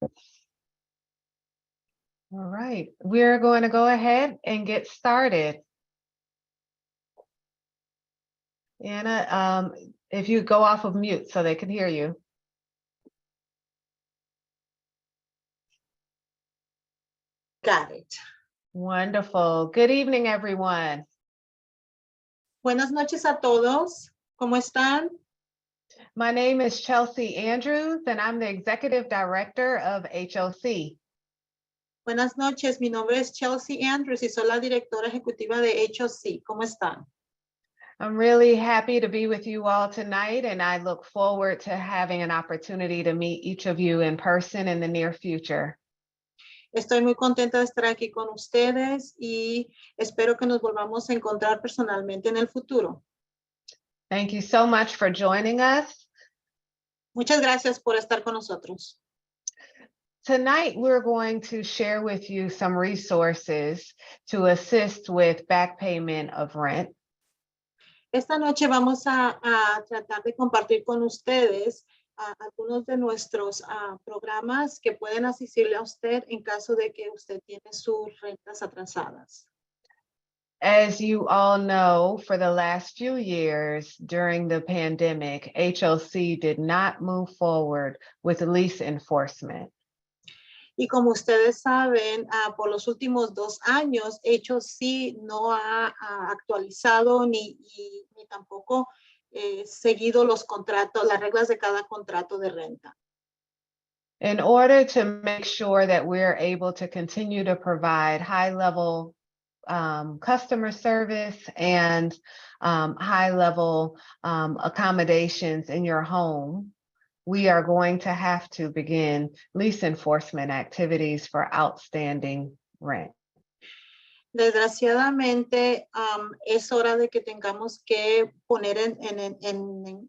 All right, we're going to go ahead and get started. Anna, if you go off of mute so they can hear you. Got it. Wonderful. Good evening, everyone. Buenas noches a todos. ¿Cómo están? My name is Chelsea Andrews, and I'm the Executive Director of HOC. Buenas noches. Mi nombre es Chelsea Andrews y soy la directora ejecutiva de HOC. ¿Cómo están? I'm really happy to be with you all tonight, and I look forward to having an opportunity to meet each of you in person in the near future. Estoy muy contenta de estar aquí con ustedes y espero que nos volvamos a encontrar personalmente en el futuro. Thank you so much for joining us. Muchas gracias por estar con nosotros. Tonight, we're going to share with you some resources to assist with back payment of rent. Esta noche vamos a tratar de compartir con ustedes algunos de nuestros programas que pueden asistirle a usted en caso de que usted tiene sus rentas atrasadas. As you all know, for the last few years during the pandemic, HOC did not move forward with lease enforcement. Y como ustedes saben, por los últimos 2 años, HOC no ha actualizado ni tampoco seguido los contratos, las reglas de cada contrato de renta. In order to make sure that we're able to continue to provide high-level customer service and high-level accommodations in your home, we are going to have to begin lease enforcement activities for outstanding rent. Desgraciadamente, es hora de que tengamos que poner en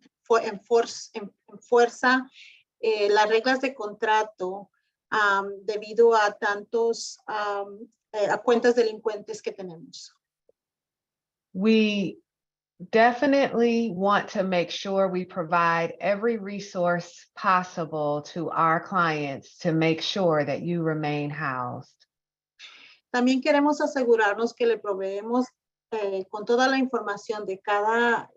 fuerza las reglas de contrato debido a tantos a cuentas delincuentes que tenemos. We definitely want to make sure we provide every resource possible to our clients to make sure that you remain housed. También queremos asegurarnos que le proveemos con toda la información de cada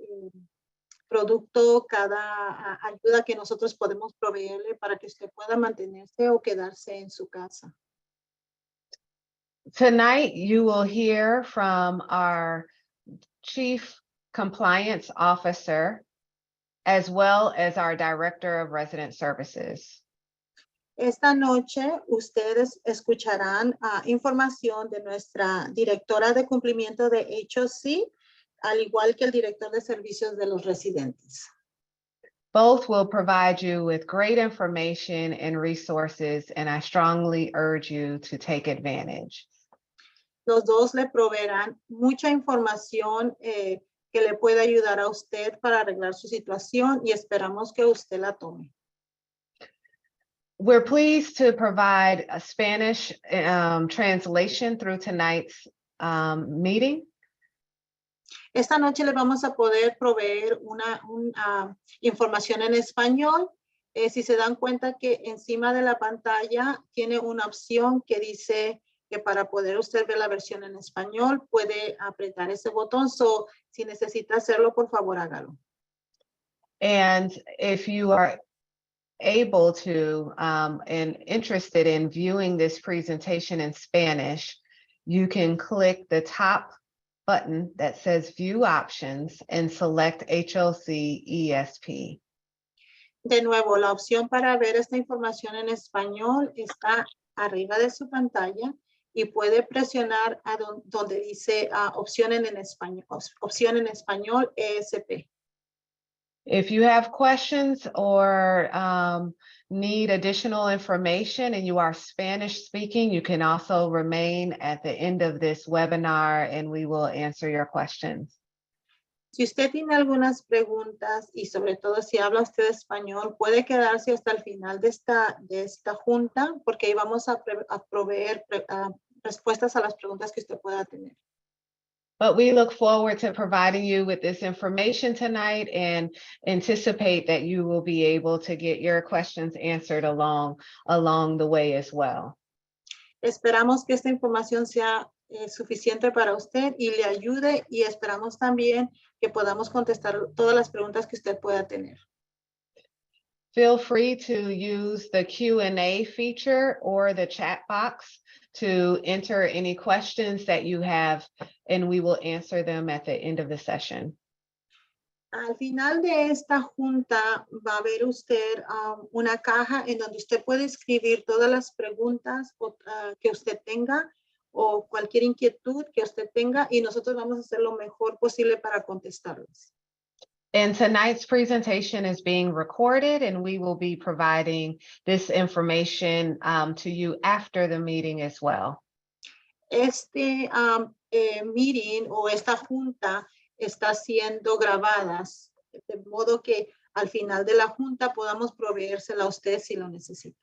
producto, cada ayuda que nosotros podemos proveerle para que usted pueda mantenerse o quedarse en su casa. Tonight, you will hear from our Chief Compliance Officer, as well as our Director of Resident Services. Esta noche ustedes escucharán información de nuestra directora de cumplimiento de HOC, al igual que el director de servicios de los residentes. Both will provide you with great information and resources, and I strongly urge you to take advantage. Los dos le proveerán mucha información que le pueda ayudar a usted para arreglar su situación y esperamos que usted la tome. We're pleased to provide a Spanish translation through tonight's meeting. Esta noche le vamos a poder proveer una información en español. Si se dan cuenta que encima de la pantalla tiene una opción que dice que para poder usted ver la versión en español puede apretar ese botón. So, si necesita hacerlo, por favor, hágalo. And if you are able to and interested in viewing this presentation in Spanish, you can click the top button that says View Options and select HOC ESP. De nuevo, la opción para ver esta información en español está arriba de su pantalla y puede presionar a donde dice opción en español ESP. If you have questions or need additional information and you are Spanish speaking, you can also remain at the end of this webinar and we will answer your questions. Si usted tiene algunas preguntas y sobre todo si habla usted español, puede quedarse hasta el final de esta junta porque ahí vamos a proveer respuestas a las preguntas que usted pueda tener. But we look forward to providing you with this information tonight and anticipate that you will be able to get your questions answered along the way as well. Esperamos que esta información sea suficiente para usted y le ayude, y esperamos también que podamos contestar todas las preguntas que usted pueda tener. Feel free to use the Q&A feature or the chat box to enter any questions that you have, and we will answer them at the end of the session. Al final de esta junta va a ver usted una caja en donde usted puede escribir todas las preguntas que usted tenga o cualquier inquietud que usted tenga, y nosotros vamos a hacer lo mejor posible para contestarlas. And tonight's presentation is being recorded, and we will be providing this information to you after the meeting as well. Este meeting o esta junta está siendo grabadas, de modo que al final de la junta podamos proveérsela a usted si lo necesita.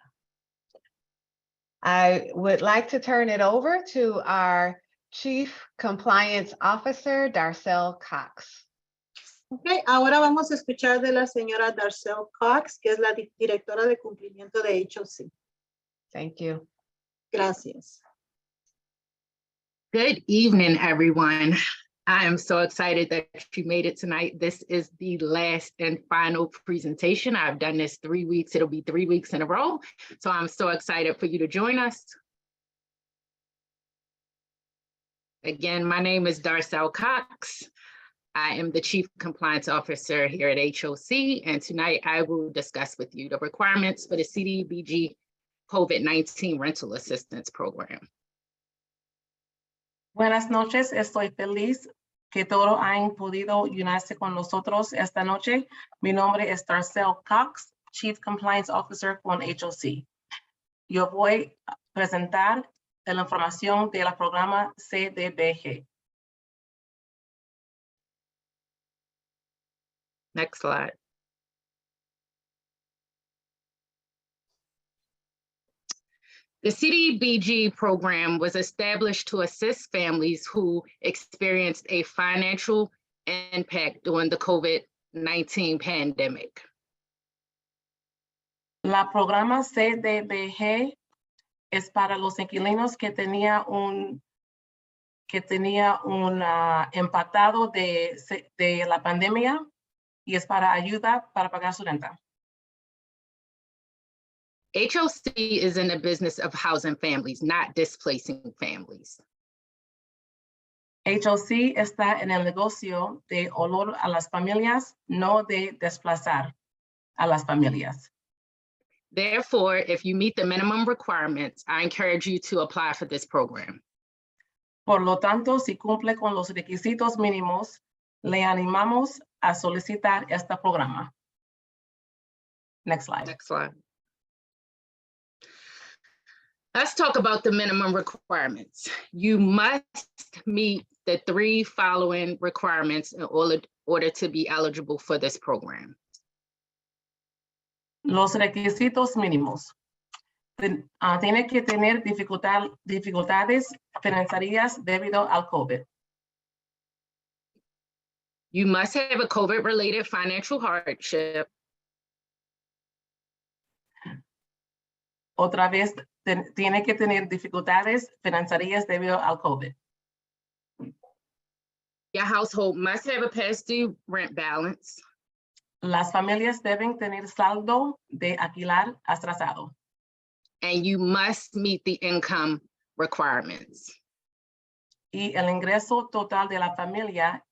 I would like to turn it over to our Chief Compliance Officer, Darcel Cox. Ok, ahora vamos a escuchar de la señora Darcel Cox, que es la directora de cumplimiento de HOC. Thank you. Gracias. Good evening, everyone. I am so excited that you made it tonight. This is the last and final presentation. I've done this 3 weeks. It'll be 3 weeks in a row. So I'm so excited for you to join us. Again, my name is Darcel Cox. I am the Chief Compliance Officer here at HOC, and tonight I will discuss with you the requirements for the CDBG COVID-19 Rental Assistance Program. Buenas noches, estoy feliz que todos hayan podido unirse con nosotros esta noche. Mi nombre es Darcel Cox, Chief Compliance Officer con HOC. Yo voy a presentar la información del programa CDBG. Next slide. The CDBG program was established to assist families who experienced a financial impact during the COVID-19 pandemic. La programa CDBG es para los inquilinos que tenía un impactado de la pandemia, y es para ayuda para pagar su renta. HOC is in the business of housing families, not displacing families. HOC está en el negocio de olor a las familias, no de desplazar a las familias. Therefore, if you meet the minimum requirements, I encourage you to apply for this program. Por lo tanto, si cumple con los requisitos mínimos, le animamos a solicitar este programa. Next slide. Next slide. Let's talk about the minimum requirements. You must meet the 3 following requirements in order to be eligible for this program. Los requisitos mínimos. Tiene que tener dificultades financieras debido al COVID. You must have a COVID-related financial hardship. Otra vez, tiene que tener dificultades financieras debido al COVID. Your household must have a past due rent balance. Las familias deben tener saldo de alquiler atrasado. And you must meet the income requirements. Y el ingreso total de la familia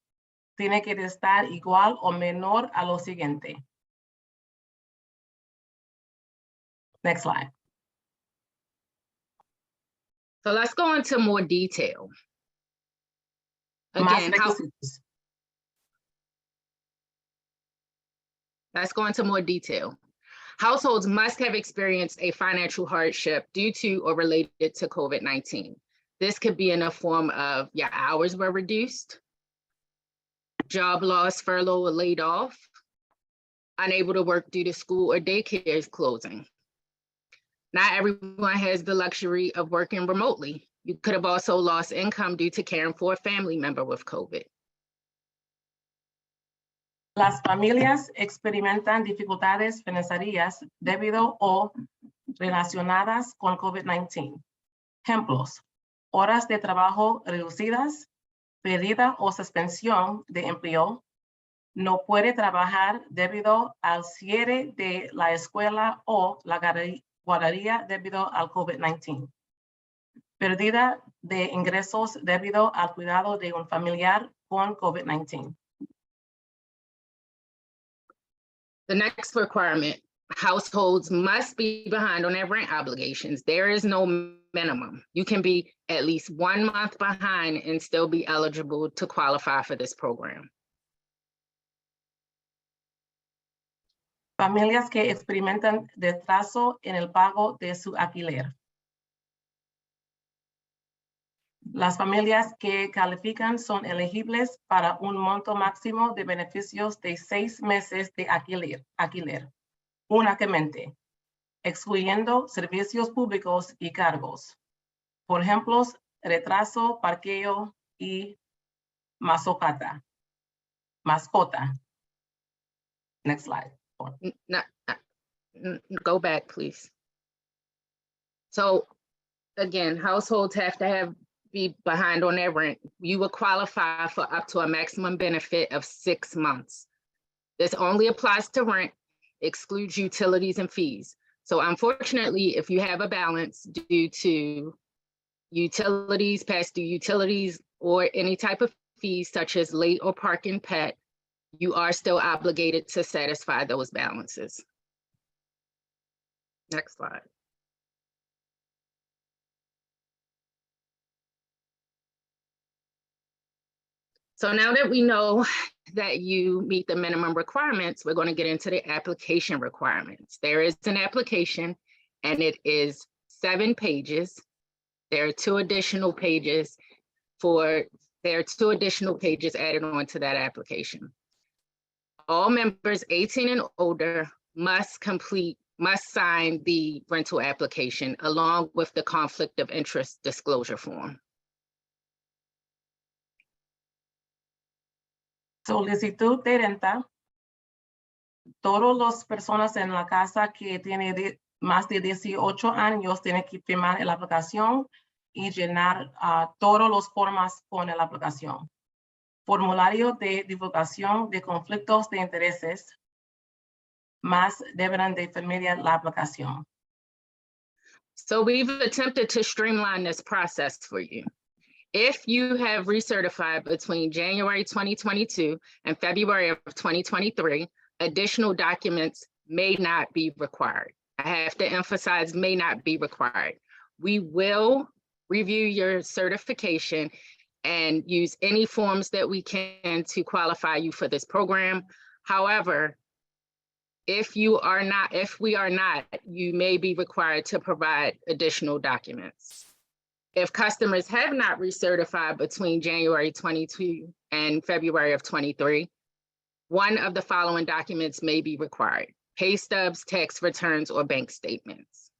tiene que estar igual o menor a lo siguiente. Next slide. So let's go into more detail. Más Again, requisitos. let's go into more detail. Households must have experienced a financial hardship due to or related to COVID-19. This could be in the form of your hours were reduced, job loss, furlough, or laid off, unable to work due to school or daycare's closing. Not everyone has the luxury of working remotely. You could have also lost income due to caring for a family member with COVID. Las familias experimentan dificultades financieras debido o relacionadas con COVID-19. Ejemplos: horas de trabajo reducidas, pérdida o suspensión de empleo, no puede trabajar debido al cierre de la escuela o la guardería debido al COVID-19. Pérdida de ingresos debido al cuidado de un familiar con COVID-19. The next requirement, households must be behind on their rent obligations. There is no minimum. You can be at least 1 month behind and still be eligible to qualify for this program. Familias que experimentan retraso en el pago de su alquiler. Las familias que califican son elegibles para un monto máximo de beneficios de 6 meses de alquiler, únicamente, excluyendo servicios públicos y cargos. Por ejemplo, retraso, parqueo y mascota. Next slide. Go back, please. So again, households have to be behind on their rent. You will qualify for up to a maximum benefit of 6 months. This only applies to rent, excludes utilities and fees. So unfortunately, if you have a balance due to utilities, past due utilities, or any type of fees such as late or parking pet, you are still obligated to satisfy those balances. Next slide. So now that we know that you meet the minimum requirements, we're going to get into the application requirements. There is an application and it is 7 pages. There are 2 additional pages added on to that application. All members 18 and older must sign the rental application along with the conflict of interest disclosure form. Solicitud de renta. Todas las personas en la casa que tienen más de 18 años tienen que firmar la aplicación y llenar todas las formas con la aplicación. Formulario de divulgación de conflictos de intereses, más deberán de firmar la aplicación. So we've attempted to streamline this process for you. If you have recertified between January 2022 and February of 2023, additional documents may not be required. I have to emphasize may not be required. We will review your certification and use any forms that we can to qualify you for this program. However, if we are not, you may be required to provide additional documents. If customers have not recertified between January 22 and February of 23, one of the following documents may be required: pay stubs, tax returns, or bank statements.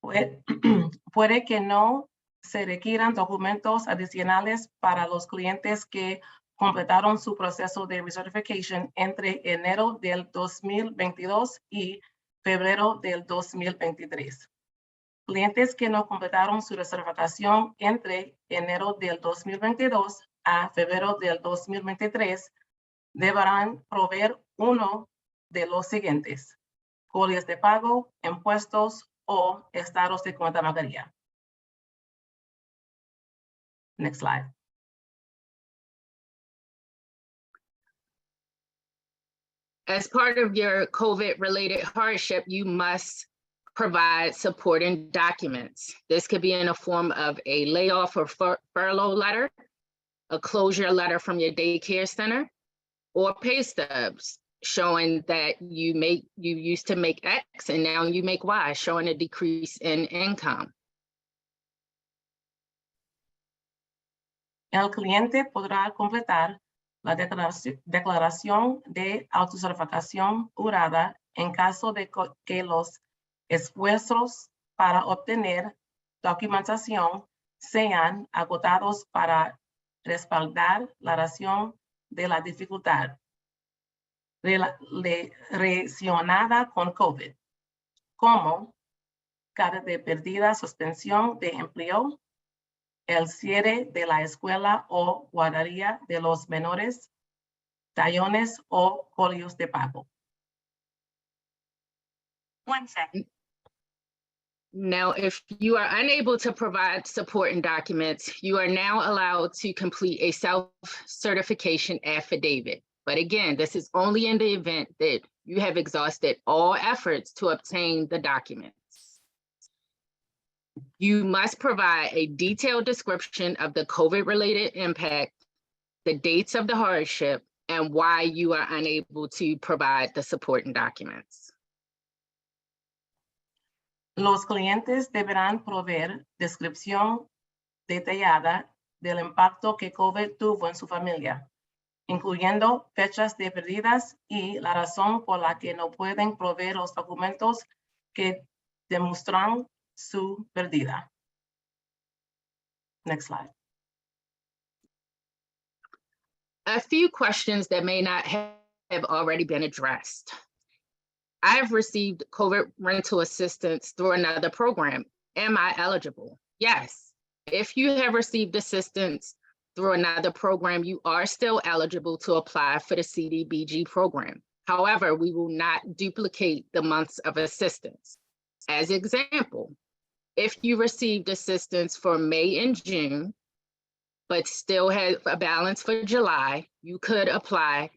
Puede que no se requieran documentos adicionales para los clientes que completaron su proceso de recertification entre enero del 2022 y febrero del 2023. Clientes que no completaron su recertificación entre enero del 2022 a febrero del 2023 deberán proveer uno de los siguientes: folios de pago, impuestos o estados de cuenta bancaria. Next slide. As part of your COVID-related hardship, you must provide supporting documents. This could be in a form of a layoff or furlough letter, a closure letter from your daycare center, or pay stubs showing that you used to make X and now you make Y, showing a decrease in income. El cliente podrá completar la declaración de autocertificación jurada en caso de que los esfuerzos para obtener documentación sean agotados para respaldar la razón de la dificultad relacionada con COVID, como carga de pérdida, suspensión de empleo, el cierre de la escuela o guardería de los menores, tallones o colegios de pago. 1 second. Now, if you are unable to provide supporting documents, you are now allowed to complete a self-certification affidavit. But again, this is only in the event that you have exhausted all efforts to obtain the documents. You must provide a detailed description of the COVID-related impact, the dates of the hardship, and why you are unable to provide the supporting documents. Los clientes deberán proveer descripción detallada del impacto que COVID tuvo en su familia, incluyendo fechas de pérdidas y la razón por la que no pueden proveer los documentos que demuestran su pérdida. Next slide. A few questions that may not have already been addressed. I have received COVID rental assistance through another program. Am I eligible? Yes. If you have received assistance through another program, you are still eligible to apply for the CDBG program. However, we will not duplicate the months of assistance. As example, if you received assistance for May and June, but still have a balance for July, you could apply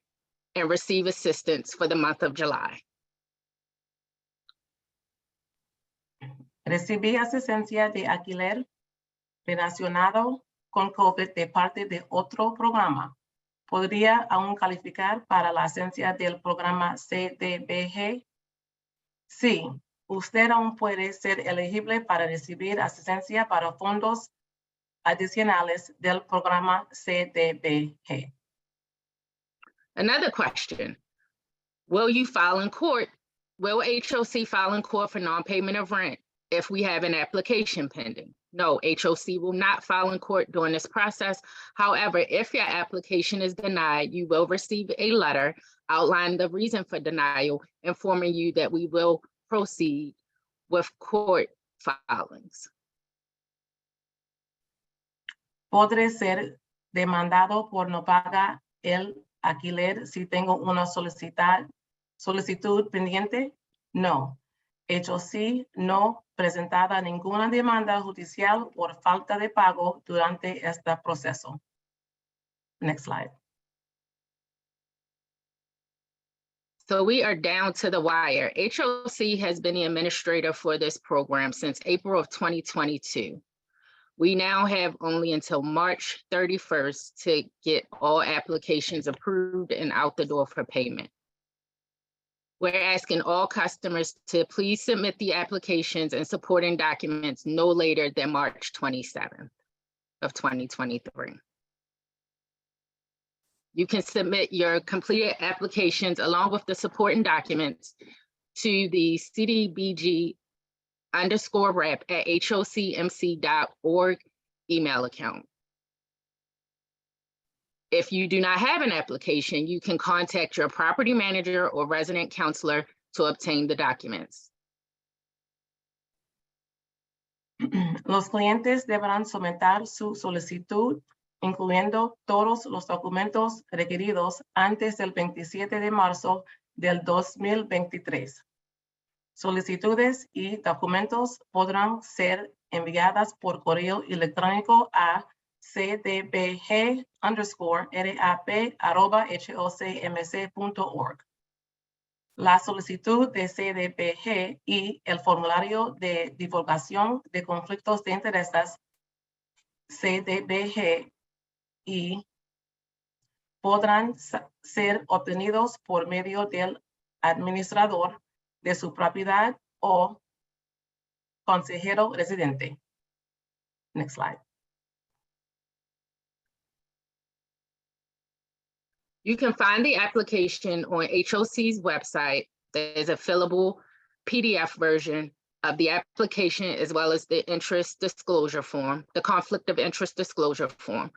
and receive assistance for the month of July. Recibí asistencia de alquiler relacionado con COVID de parte de otro programa. ¿Podría aún calificar para la asistencia del programa CDBG? Sí, usted aún puede ser elegible para recibir asistencia para fondos adicionales del programa CDBG. Another question, will you file in court? Will HOC file in court for non-payment of rent if we have an application pending? No, HOC will not file in court during this process. However, if your application is denied, you will receive a letter outlining the reason for denial, informing you that we will proceed with court filings. Podré ser demandado por no pagar el alquiler si tengo una solicitud pendiente? No. HOC no presentada ninguna demanda judicial por falta de pago durante este proceso. Next slide. So we are down to the wire. HOC has been the administrator for this program since April of 2022. We now have only until March 31st to get all applications approved and out the door for payment. We're asking all customers to please submit the applications and supporting documents no later than March 27th of 2023. You can submit your completed applications along with the supporting documents to the CDBG_rep@hocmc.org email account. If you do not have an application, you can contact your property manager or resident counselor to obtain the documents. Los clientes deberán someter su solicitud, incluyendo todos los documentos requeridos antes del 27 de marzo del 2023. Solicitudes y documentos podrán ser enviadas por correo electrónico a cdbg_rap@hocmc.org. La solicitud de CDBG y el formulario de divulgación de conflictos de intereses CDBG y podrán ser obtenidos por medio del administrador de su propiedad o consejero residente. Next slide. You can find the application on HOC's website. There's a fillable PDF version of the application, as well as the interest disclosure form, the conflict of interest disclosure form.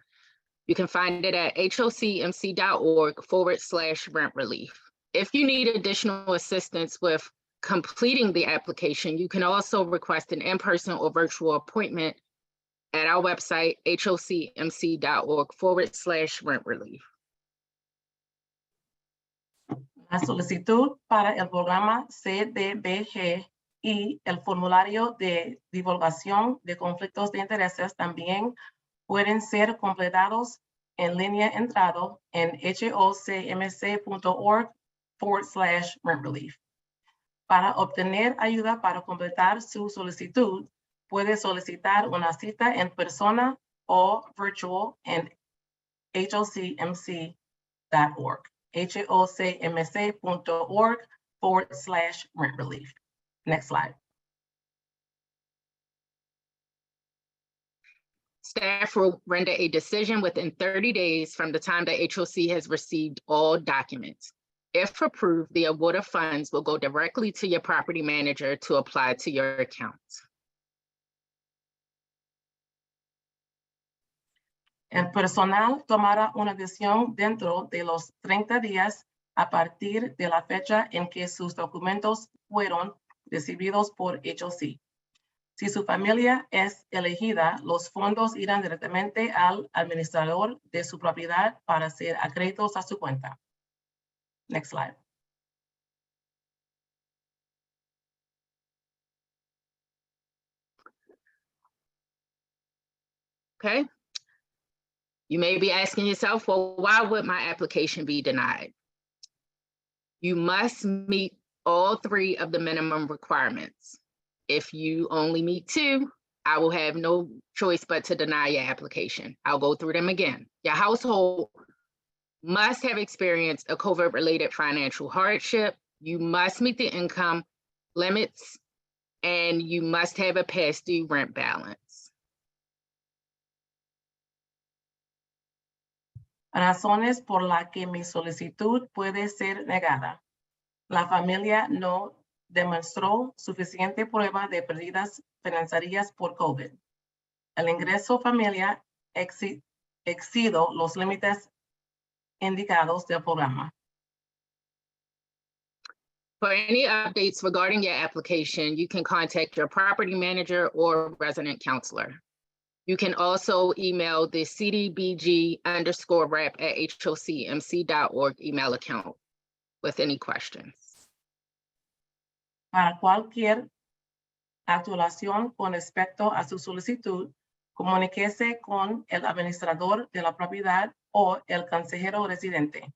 You can find it at hocmc.org/rent relief. If you need additional assistance with completing the application, you can also request an in-person or virtual appointment at our website, hocmc.org/rent relief. La solicitud para el programa CDBG y el formulario de divulgación de conflictos de intereses también pueden ser completados en línea entrado en hocmc.org/rent relief. Para obtener ayuda para completar su solicitud, puede solicitar una cita en persona o virtual en hocmc.org. hocmc.org/rent relief. Next slide. Staff will render a decision within 30 days from the time the HOC has received all documents. If approved, the award of funds will go directly to your property manager to apply to your account. El personal tomará una decisión dentro de los 30 días a partir de la fecha en que sus documentos fueron recibidos por HOC. Si su familia es elegida, los fondos irán directamente al administrador de su propiedad para ser acréditos a su cuenta. Next slide. Okay. You may be asking yourself, well, why would my application be denied? You must meet all 3 of the minimum requirements. If you only meet 2, I will have no choice but to deny your application. I'll go through them again. Your household must have experienced a COVID-related financial hardship. You must meet the income limits, and you must have a past due rent balance. Razones por las que mi solicitud puede ser negada. La familia no demostró suficiente prueba de pérdidas financieras por COVID. El ingreso familiar excedo los límites indicados del programa. For any updates regarding your application, you can contact your property manager or resident counselor. You can also email the cdbg_rep@hocmc.org email account with any questions. Para cualquier actualización con respecto a su solicitud, comuníquese con el administrador de la propiedad o el consejero residente.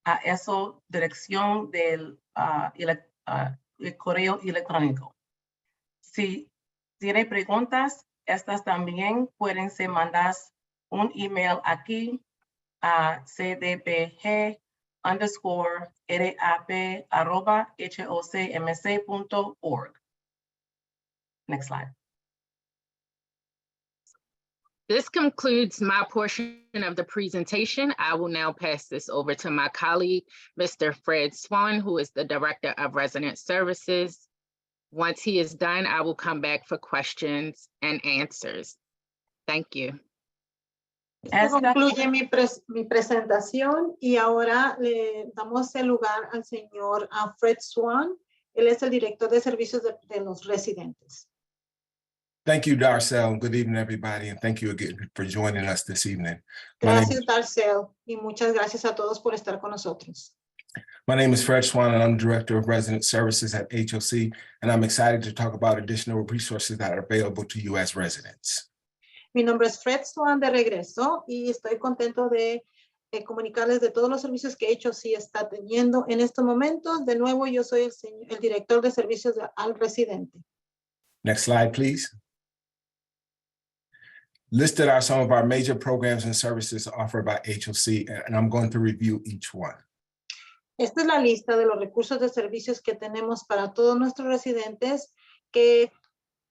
A esa dirección del el correo electrónico. Si tiene preguntas, estas también pueden ser mandadas un email aquí a cdbg_rap@hocmc.org. Next slide. This concludes my portion of the presentation. I will now pass this over to my colleague, Mr. Fred Swan, who is the Director of Resident Services. Once he is done, I will come back for questions and answers. Thank you. Esto concluye mi presentación y ahora le damos el lugar al señor Fred Swan. Él es el director de servicios de los residentes. Thank you, Darcel. Good evening, everybody, and thank you again for joining us this evening. Gracias, Darcel, y muchas gracias a todos por estar con nosotros. My name is Fred Swan, and I'm Director of Resident Services at HOC, and I'm excited to talk about additional resources that are available to you as residents. Mi nombre es Fred Swan de regreso y estoy contento de comunicarles de todos los servicios que HOC está teniendo en estos momentos. De nuevo, yo soy el director de servicios al residente. Next slide, please. Listed are some of our major programs and services offered by HOC, and I'm going to review each one. Esta es la lista de los recursos de servicios que tenemos para todos nuestros residentes que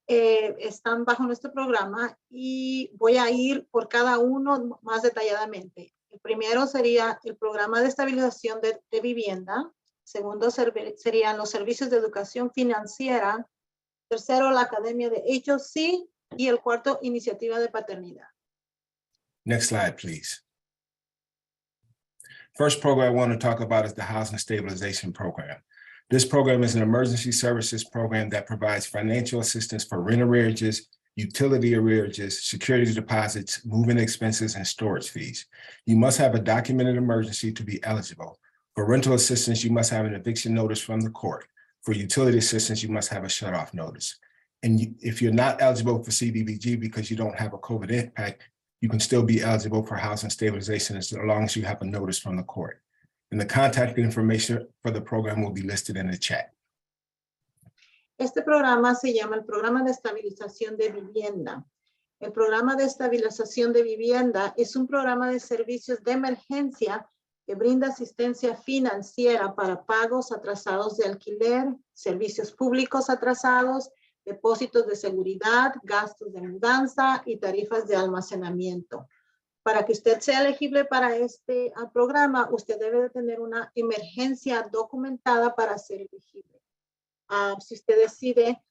están bajo nuestro programa y voy a ir por cada uno más detalladamente. El primero sería el programa de estabilización de vivienda. Segundo serían los servicios de educación financiera. Tercero, la Academia de HOC. Y el cuarto, Iniciativa de Paternidad. Next slide, please. First program I want to talk about is the Housing Stabilization Program. This program is an emergency services program that provides financial assistance for rent arrearages, utility arrearages, security deposits, moving expenses, and storage fees. You must have a documented emergency to be eligible. For rental assistance, you must have an eviction notice from the court. For utility assistance, you must have a shut-off notice. And if you're not eligible for CDBG because you don't have a COVID impact, you can still be eligible for housing stabilization as long as you have a notice from the court. And the contact information for the program will be listed in the chat. Este programa se llama el Programa de Estabilización de Vivienda. El Programa de Estabilización de Vivienda es un programa de servicios de emergencia que brinda asistencia financiera para pagos atrasados de alquiler, servicios públicos atrasados, depósitos de seguridad, gastos de mudanza y tarifas de almacenamiento. Para que usted sea elegible para este programa, usted debe de tener una emergencia documentada para ser elegible. Si usted decide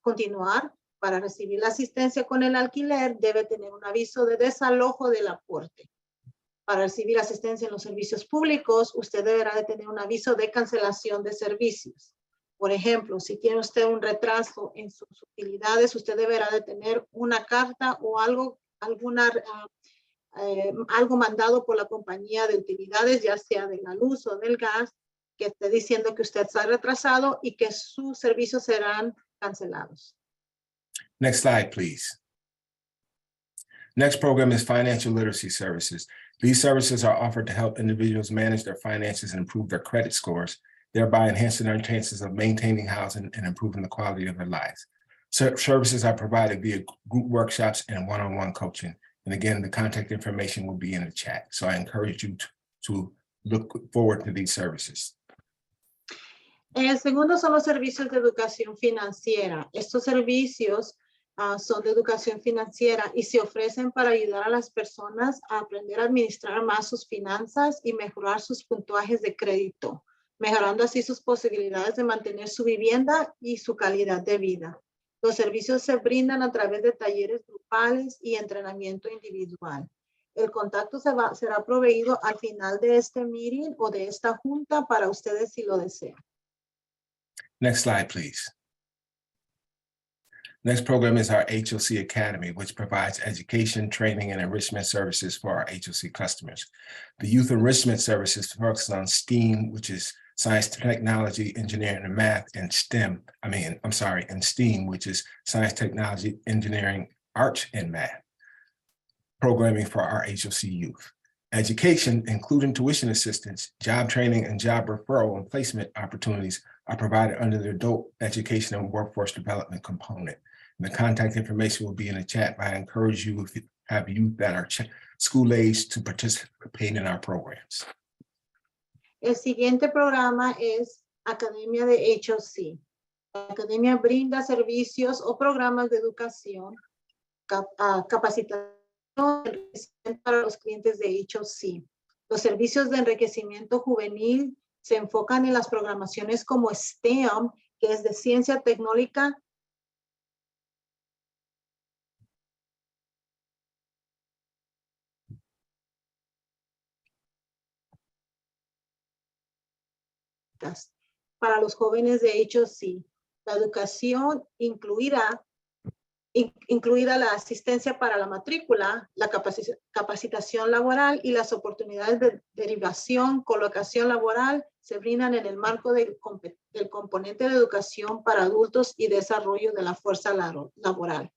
continuar para recibir la asistencia con el alquiler, debe tener un aviso de desalojo del aporte. Para recibir asistencia en los servicios públicos, usted deberá de tener un aviso de cancelación de servicios. Por ejemplo, si tiene usted un retraso en sus utilidades, usted deberá de tener una carta o algo mandado por la compañía de utilidades, ya sea de la luz o del gas, que esté diciendo que usted está retrasado y que sus servicios serán cancelados. Next slide, please. Next program is financial literacy services. These services are offered to help individuals manage their finances and improve their credit scores, thereby enhancing their chances of maintaining housing and improving the quality of their lives. Services are provided via group workshops and one-on-one coaching. And again, the contact information will be in the chat. So I encourage you to look forward to these services. El segundo son los servicios de educación financiera. Estos servicios son de educación financiera y se ofrecen para ayudar a las personas a aprender a administrar más sus finanzas y mejorar sus puntuajes de crédito, mejorando así sus posibilidades de mantener su vivienda y su calidad de vida. Los servicios se brindan a través de talleres grupales y entrenamiento individual. El contacto será proveído al final de este meeting o de esta junta para ustedes si lo desean. Next slide, please. Next program is our HOC Academy, which provides education, training, and enrichment services for our HOC customers. The youth enrichment services focus on STEAM, which is science, technology, engineering, and math, and and STEAM, which is science, technology, engineering, arts, and math. Programming for our HOC youth. Education, including tuition assistance, job training, and job referral and placement opportunities are provided under the adult education and workforce development component. And the contact information will be in the chat, but I encourage you, if you have youth that are school age, to participate in our programs. El siguiente programa es Academia de HOC. La Academia brinda servicios o programas de educación, capacitación para los clientes de HOC. Los servicios de enriquecimiento juvenil se enfocan en las programaciones como STEM, que es de ciencia tecnológica, para los jóvenes de HOC. La educación incluida la asistencia para la matrícula, la capacitación laboral y las oportunidades de derivación, colocación laboral se brindan en el marco del componente de educación para adultos y desarrollo de la fuerza laboral.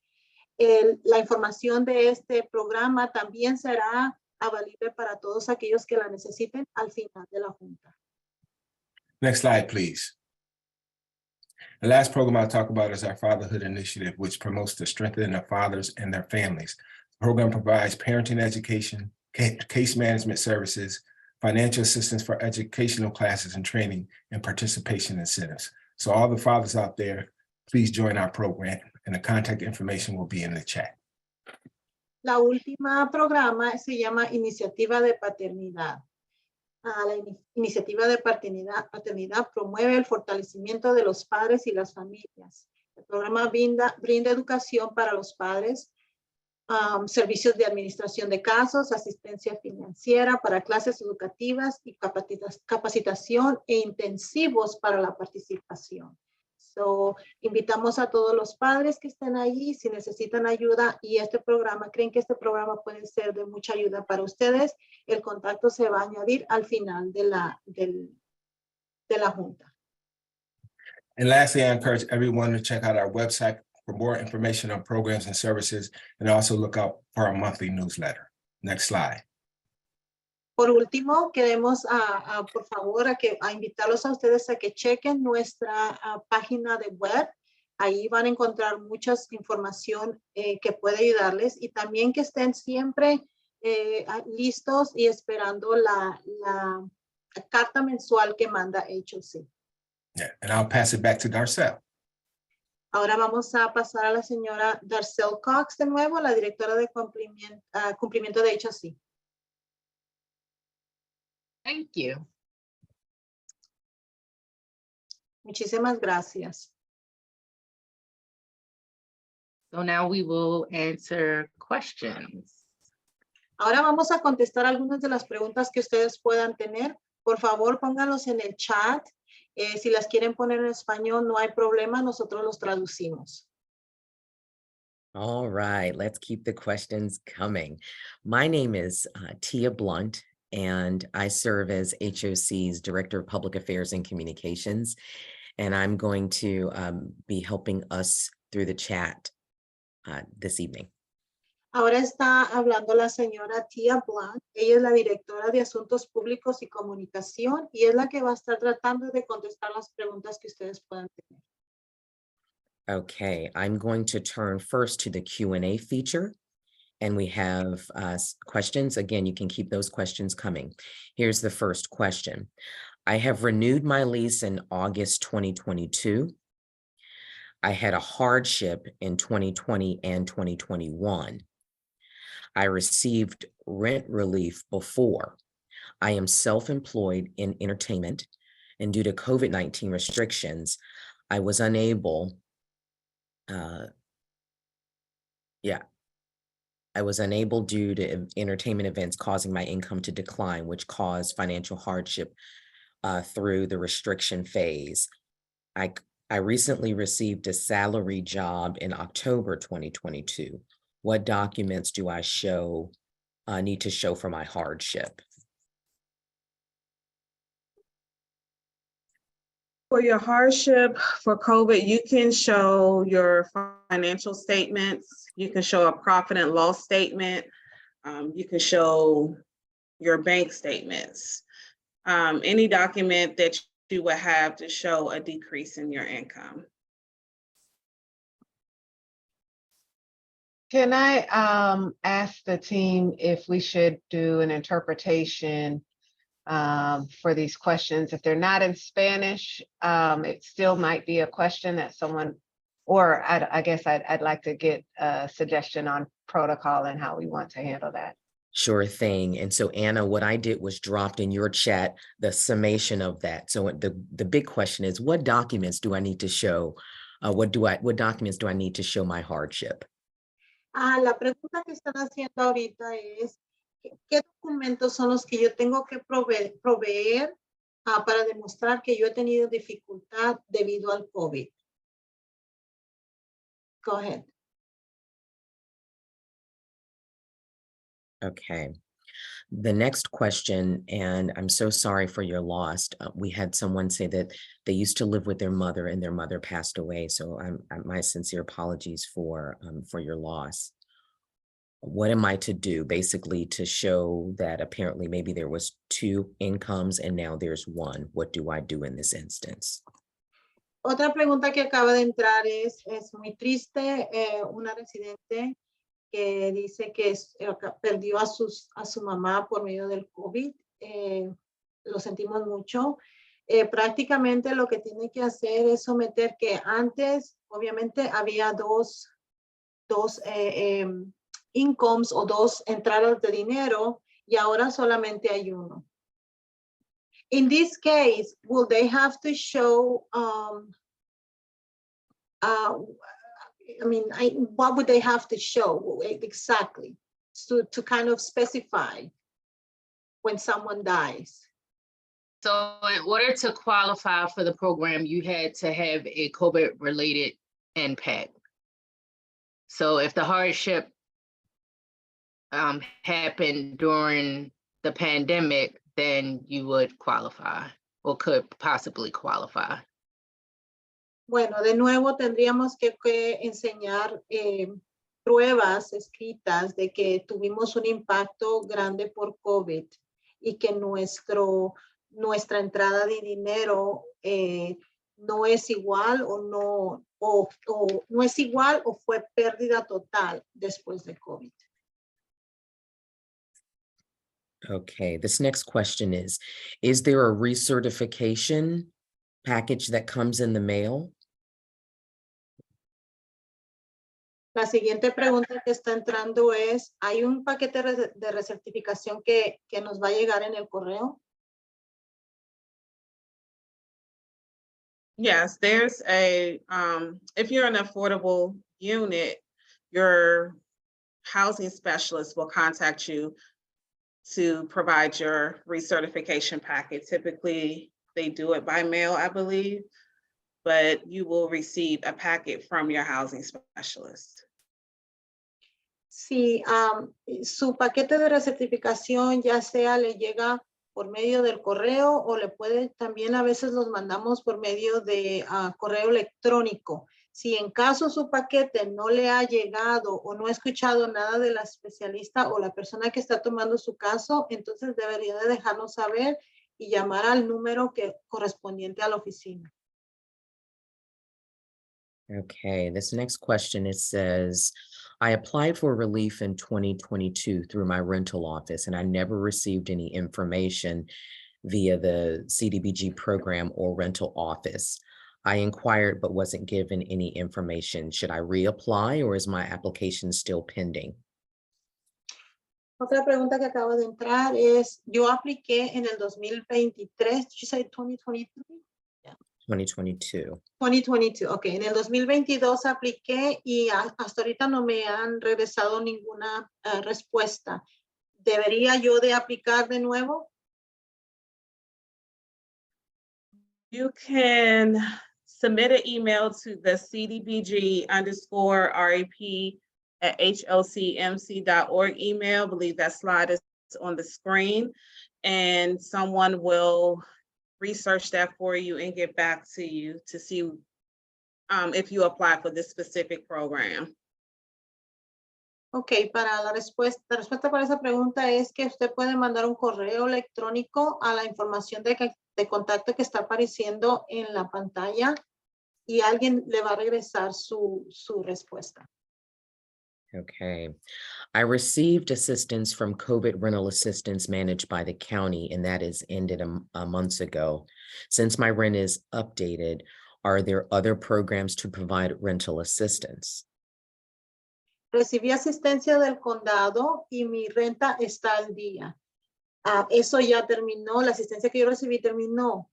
La información de este programa también será avalible para todos aquellos que la necesiten al final de la junta. Next slide, please. The last program I'll talk about is our Fatherhood Initiative, which promotes the strengthening of fathers and their families. The program provides parenting education, case management services, financial assistance for educational classes and training, and participation incentives. So all the fathers out there, please join our program, and the contact information will be in the chat. La última programa se llama Iniciativa de Paternidad. La iniciativa de paternidad promueve el fortalecimiento de los padres y las familias. El programa brinda educación para los padres, servicios de administración de casos, asistencia financiera para clases educativas y capacitación e intensivos para la participación. So, invitamos a todos los padres que estén allí si necesitan ayuda y creen que este programa puede ser de mucha ayuda para ustedes. El contacto se va a añadir al final de la junta. And lastly, I encourage everyone to check out our website for more information on programs and services, and also look out for our monthly newsletter. Next slide. Por último, queremos, por favor, a invitarlos a ustedes a que chequen nuestra página de web. Ahí van a encontrar mucha información que puede ayudarles y también que estén siempre listos y esperando la carta mensual que manda HOC. Yeah, and I'll pass it back to Darcel. Ahora vamos a pasar a la señora Darcel Cox de nuevo, la directora de cumplimiento de HOC. Thank you. Muchísimas gracias. So now we will answer questions. Ahora vamos a contestar algunas de las preguntas que ustedes puedan tener. Por favor, pónganlos en el chat. Si las quieren poner en español, no hay problema, nosotros los traducimos. All right, let's keep the questions coming. My name is Tia Blunt, and I serve as HOC's Director of Public Affairs and Communications, and I'm going to be helping us through the chat this evening. Ahora está hablando la señora Tia Blunt. Ella es la directora de Asuntos Públicos y Comunicación y es la que va a estar tratando de contestar las preguntas que ustedes puedan tener. Okay, I'm going to turn first to the Q&A feature. And we have questions. Again, you can keep those questions coming. Here's the first question. I have renewed my lease in August 2022. I had a hardship in 2020 and 2021. I received rent relief before. I am self-employed in entertainment, and due to COVID-19 restrictions, I was unable due to entertainment events causing my income to decline, which caused financial hardship through the restriction phase. I recently received a salary job in October 2022. What documents do I need to show for my hardship? For your hardship for COVID, you can show your financial statements. You can show a profit and loss statement. You can show your bank statements. Any document that you would have to show a decrease in your income. Can I ask the team if we should do an interpretation for these questions? If they're not in Spanish, it still might be a question that someone, or I guess I'd like to get a suggestion on protocol and how we want to handle that. Sure thing. And so Anna, what I did was dropped in your chat the summation of that. So the big question is, what documents do I need to show? What documents do I need to show my hardship? La pregunta que están haciendo ahorita es, ¿qué documentos son los que yo tengo que proveer para demostrar que yo he tenido dificultad debido al COVID? Go ahead. Okay. The next question, and I'm so sorry for your loss. We had someone say that they used to live with their mother and their mother passed away. So my sincere apologies for your loss. What am I to do basically to show that apparently maybe there was two incomes and now there's one? What do I do in this instance? Otra pregunta que acaba de entrar es muy triste, una residente que dice que perdió a su mamá por medio del COVID. Lo sentimos mucho. Prácticamente lo que tiene que hacer es someter que antes, obviamente, había dos incomes o dos entradas de dinero y ahora solamente hay uno. In this case, will they have to show, what would they have to show exactly to kind of specify when someone dies? So in order to qualify for the program, you had to have a COVID-related impact. So if the hardship happened during the pandemic, then you would qualify or could possibly qualify. Bueno, de nuevo tendríamos que enseñar pruebas escritas de que tuvimos un impacto grande por COVID y que nuestra entrada de dinero no es igual o no es igual o fue pérdida total después de COVID. Okay, this next question is there a recertification package that comes in the mail? La siguiente pregunta que está entrando es, ¿hay un paquete de recertificación que nos va a llegar en el correo? Yes, there's a, if you're an affordable unit, your housing specialist will contact you to provide your recertification packet. Typically, they do it by mail, I believe, but you will receive a packet from your housing specialist. Si su paquete de recertificación ya sea le llega por medio del correo o le puede, también a veces los mandamos por medio de correo electrónico. Si en caso su paquete no le ha llegado o no ha escuchado nada de la especialista o la persona que está tomando su caso, entonces debería de dejarnos saber y llamar al número correspondiente a la oficina. Okay, this next question, it says, I applied for relief in 2022 through my rental office, and I never received any information via the CDBG program or rental office. I inquired but wasn't given any information. Should I reapply or is my application still pending? Otra pregunta que acaba de entrar es, yo apliqué en el 2023, you say 2023? 2022. 2022, ok. En el 2022 apliqué y hasta ahorita no me han regresado ninguna respuesta. ¿Debería yo de aplicar de nuevo? You can submit an email to the CDBG_RAP@HLCMC.org email. I believe that slide is on the screen, and someone will research that for you and get back to you to see if you apply for this specific program. Ok, para la respuesta para esa pregunta es que usted puede mandar un correo electrónico a la información de contacto que está apareciendo en la pantalla y alguien le va a regresar su respuesta. Okay. I received assistance from COVID rental assistance managed by the county, and that is ended a months ago. Since my rent is updated, are there other programs to provide rental assistance? Recibí asistencia del condado y mi renta está al día. Eso ya terminó, la asistencia que yo recibí terminó.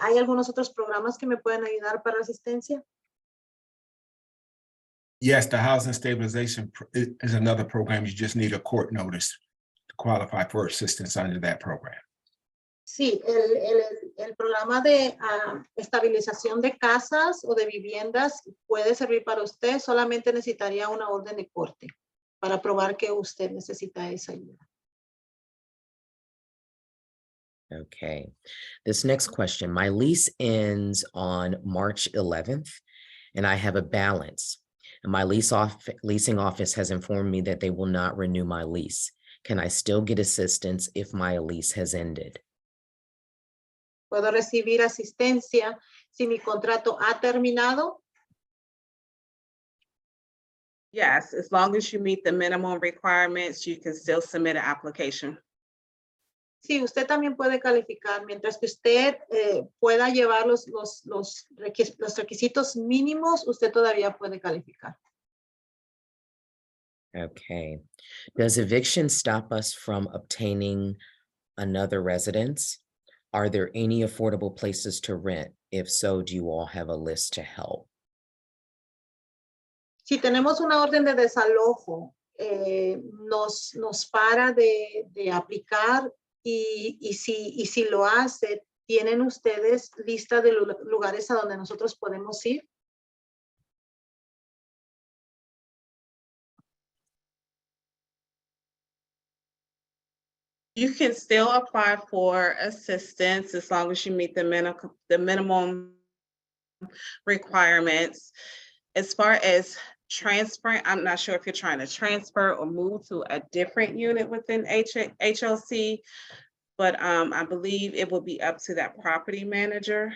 ¿Hay algunos otros programas que me pueden ayudar para asistencia? Yes, the housing stabilization is another program. You just need a court notice to qualify for assistance under that program. Sí, el programa de estabilización de casas o de viviendas puede servir para usted. Solamente necesitaría una orden de corte para probar que usted necesita esa ayuda. Okay. This next question, my lease ends on March 11th, and I have a balance. And my leasing office has informed me that they will not renew my lease. Can I still get assistance if my lease has ended? ¿Puedo recibir asistencia si mi contrato ha terminado? Yes, as long as you meet the minimum requirements, you can still submit an application. Sí, usted también puede calificar. Mientras que usted pueda llevar los requisitos mínimos, usted todavía puede calificar. Okay. Does eviction stop us from obtaining another residence? Are there any affordable places to rent? If so, do you all have a list to help? Si tenemos una orden de desalojo, nos para de aplicar y si lo hace, ¿tienen ustedes lista de lugares a donde nosotros podemos ir? You can still apply for assistance as long as you meet the minimum requirements. As far as transferring, I'm not sure if you're trying to transfer or move to a different unit within HOC, but I believe it will be up to that property manager.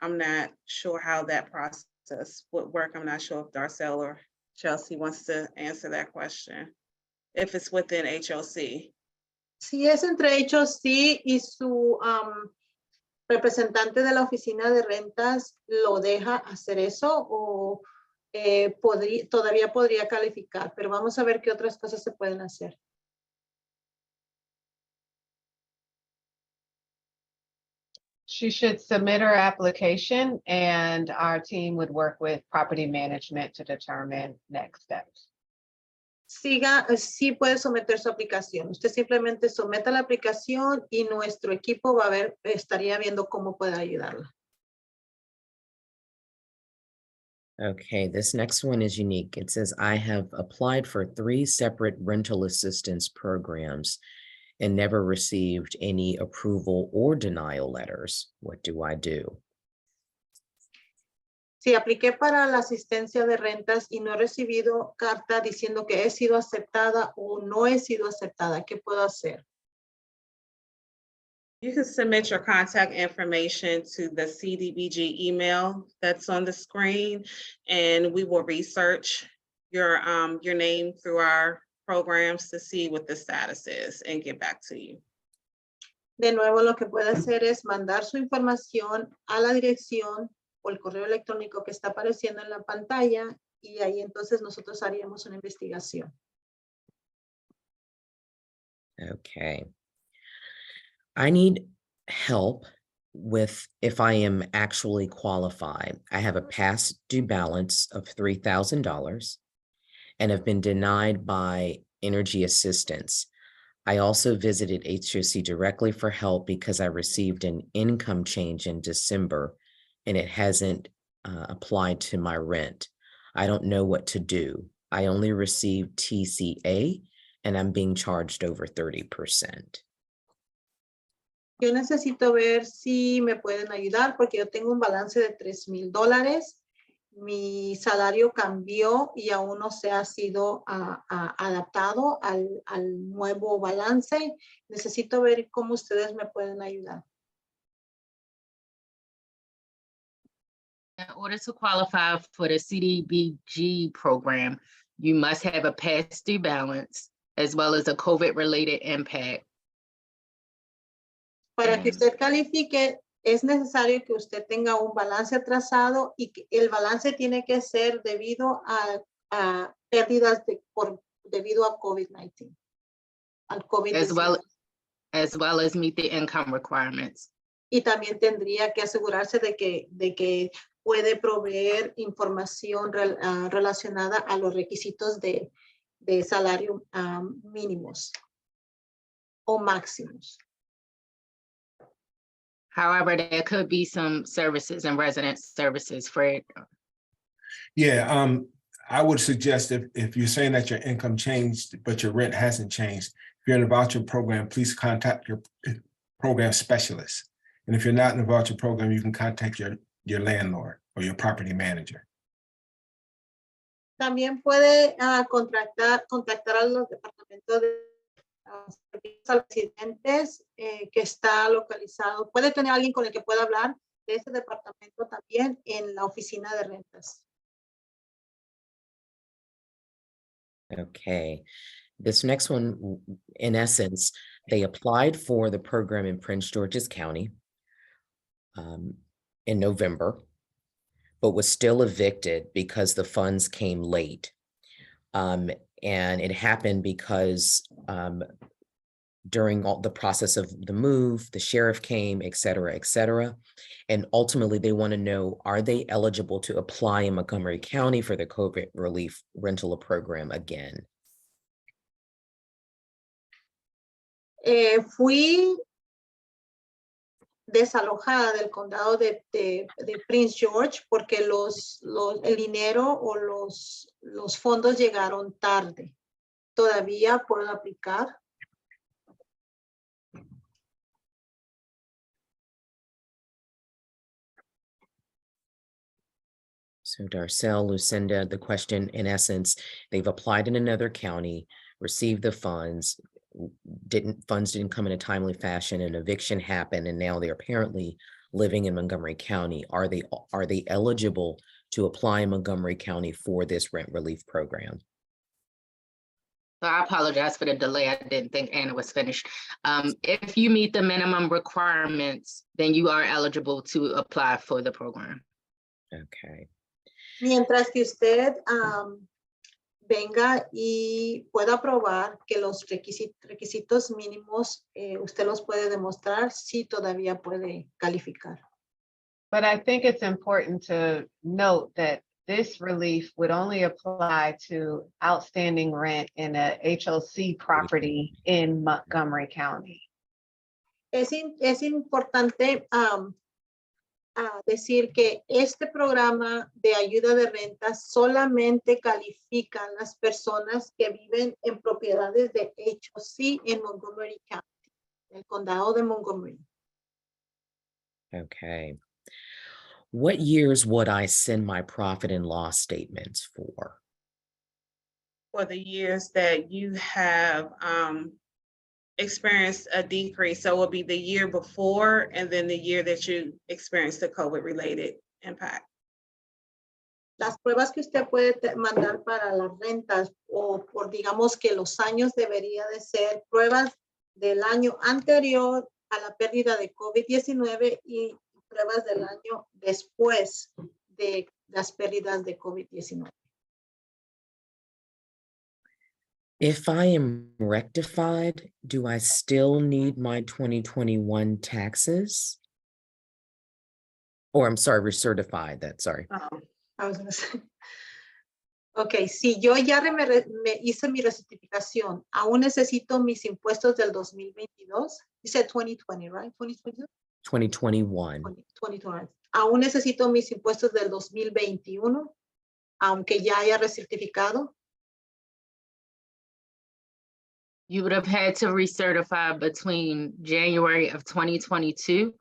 I'm not sure how that process would work. I'm not sure if Darcel or Chelsea wants to answer that question, if it's within HOC. Si es entre HOC y su representante de la oficina de rentas, ¿lo deja hacer eso o todavía podría calificar? Pero vamos a ver qué otras cosas se pueden hacer. She should submit her application and our team would work with property management to determine next steps. Sí puede someter su aplicación. Usted simplemente someta la aplicación y nuestro equipo estaría viendo cómo puede ayudarla. Okay, this next one is unique. It says, I have applied for 3 separate rental assistance programs and never received any approval or denial letters. What do I do? Si apliqué para la asistencia de rentas y no he recibido carta diciendo que he sido aceptada o no he sido aceptada, ¿qué puedo hacer? You can submit your contact information to the CDBG email that's on the screen, and we will research your name through our programs to see what the status is and get back to you. De nuevo, lo que puede hacer es mandar su información a la dirección o el correo electrónico que está apareciendo en la pantalla y ahí entonces nosotros haríamos una investigación. Okay. I need help with if I am actually qualified. I have a past due balance of $3,000 and have been denied by Energy Assistance. I also visited HOC directly for help because I received an income change in December and it hasn't applied to my rent. I don't know what to do. I only received TCA and I'm being charged over 30%. Yo necesito ver si me pueden ayudar porque yo tengo un balance de $3,000. Mi salario cambió y aún no se ha sido adaptado al nuevo balance. Necesito ver cómo ustedes me pueden ayudar. In order to qualify for the CDBG program, you must have a past due balance as well as a COVID-related impact. Para que usted califique, es necesario que usted tenga un balance atrasado y que el balance tiene que ser debido a pérdidas debido a COVID-19. Al COVID-19. As well as meet the income requirements. Y también tendría que asegurarse de que puede proveer información relacionada a los requisitos de salario mínimos o máximos. However, there could be some services and resident services for it. Yeah, I would suggest if you're saying that your income changed, but your rent hasn't changed, if you're in a voucher program, please contact your program specialist. And if you're not in a voucher program, you can contact your landlord or your property manager. También puede contactar a los departamentos de servicios a residentes que está localizado. Puede tener alguien con el que pueda hablar de ese departamento también en la oficina de rentas. Okay, this next one, in essence, they applied for the program in Prince George's County in November, but was still evicted because the funds came late. And it happened because during all the process of the move, the sheriff came, et cetera, et cetera. And ultimately, they want to know, are they eligible to apply in Montgomery County for the COVID relief rental program again? Fui desalojada del condado de Prince George porque el dinero o los fondos llegaron tarde. Todavía puedo aplicar. So Darcel, Lucinda, the question in essence, they've applied in another county, received the funds, funds didn't come in a timely fashion, an eviction happened, and now they're apparently living in Montgomery County. Are they eligible to apply in Montgomery County for this rent relief program? So I apologize for the delay. I didn't think Anna was finished. If you meet the minimum requirements, then you are eligible to apply for the program. Okay. Mientras que usted venga y pueda probar que los requisitos mínimos usted los puede demostrar, sí todavía puede calificar. But I think it's important to note that this relief would only apply to outstanding rent in a HOC property in Montgomery County. Es importante decir que este programa de ayuda de renta solamente califican las personas que viven en propiedades de HOC en Montgomery County, el condado de Montgomery. Okay. What years would I send my profit and loss statements for? For the years that you have experienced a decrease, so it will be the year before and then the year that you experienced the COVID-related impact. Las pruebas que usted puede mandar para las rentas o por digamos que los años debería de ser pruebas del año anterior a la pérdida de COVID-19 y pruebas del año después de las pérdidas de COVID-19. If I am rectified, do I still need my 2021 taxes? Or I'm sorry, recertified that, sorry. I was gonna say. Ok, si yo ya me hice mi recertificación, aún necesito mis impuestos del 2022. You said 2020, right? 2022? 2021. 2020. Aún necesito mis impuestos del 2021, aunque ya haya recertificado. You would have had to recertify between January of 2022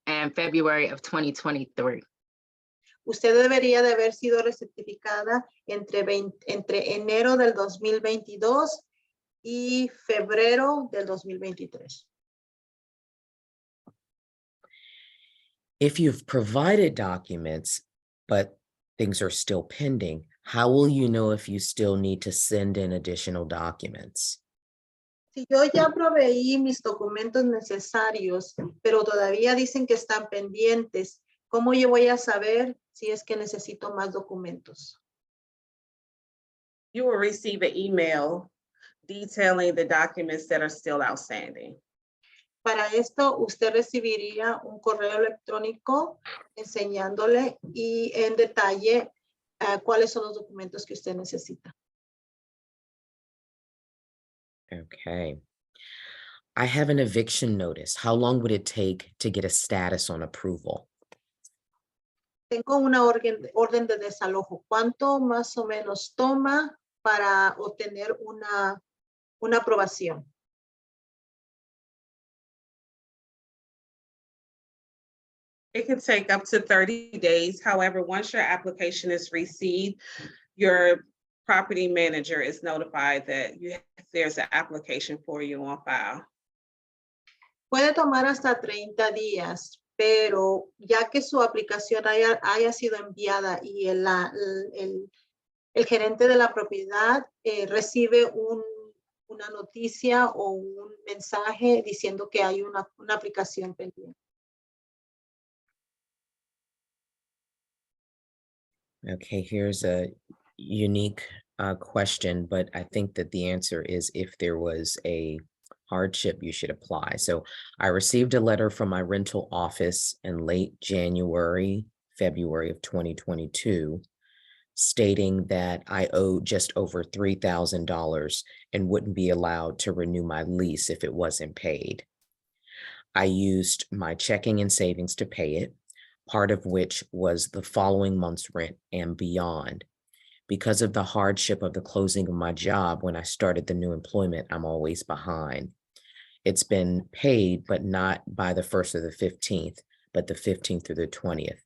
and February of 2023. Usted debería de haber sido recertificada entre enero del 2022 y febrero del 2023. If you've provided documents, but things are still pending, how will you know if you still need to send in additional documents? Si yo ya proveí mis documentos necesarios, pero todavía dicen que están pendientes, ¿cómo yo voy a saber si es que necesito más documentos? You will receive an email detailing the documents that are still outstanding. Para esto, usted recibiría un correo electrónico enseñándole y en detalle cuáles son los documentos que usted necesita. Okay. I have an eviction notice. How long would it take to get a status on approval? Tengo una orden de desalojo. ¿Cuánto más o menos toma para obtener una aprobación? It can take up to 30 days. However, once your application is received, your property manager is notified that there's an application for you on file. Puede tomar hasta 30 días, pero ya que su aplicación haya sido enviada y el gerente de la propiedad recibe una noticia o un mensaje diciendo que hay una aplicación pendiente. Okay, here's a unique question, but I think that the answer is if there was a hardship you should apply. So I received a letter from my rental office in late February of 2022, stating that I owed just over $3,000 and wouldn't be allowed to renew my lease if it wasn't paid. I used my checking and savings to pay it, part of which was the following month's rent and beyond. Because of the hardship of the closing of my job when I started the new employment, I'm always behind. It's been paid, but not by the 1st or the 15th, but the 15th through the 20th.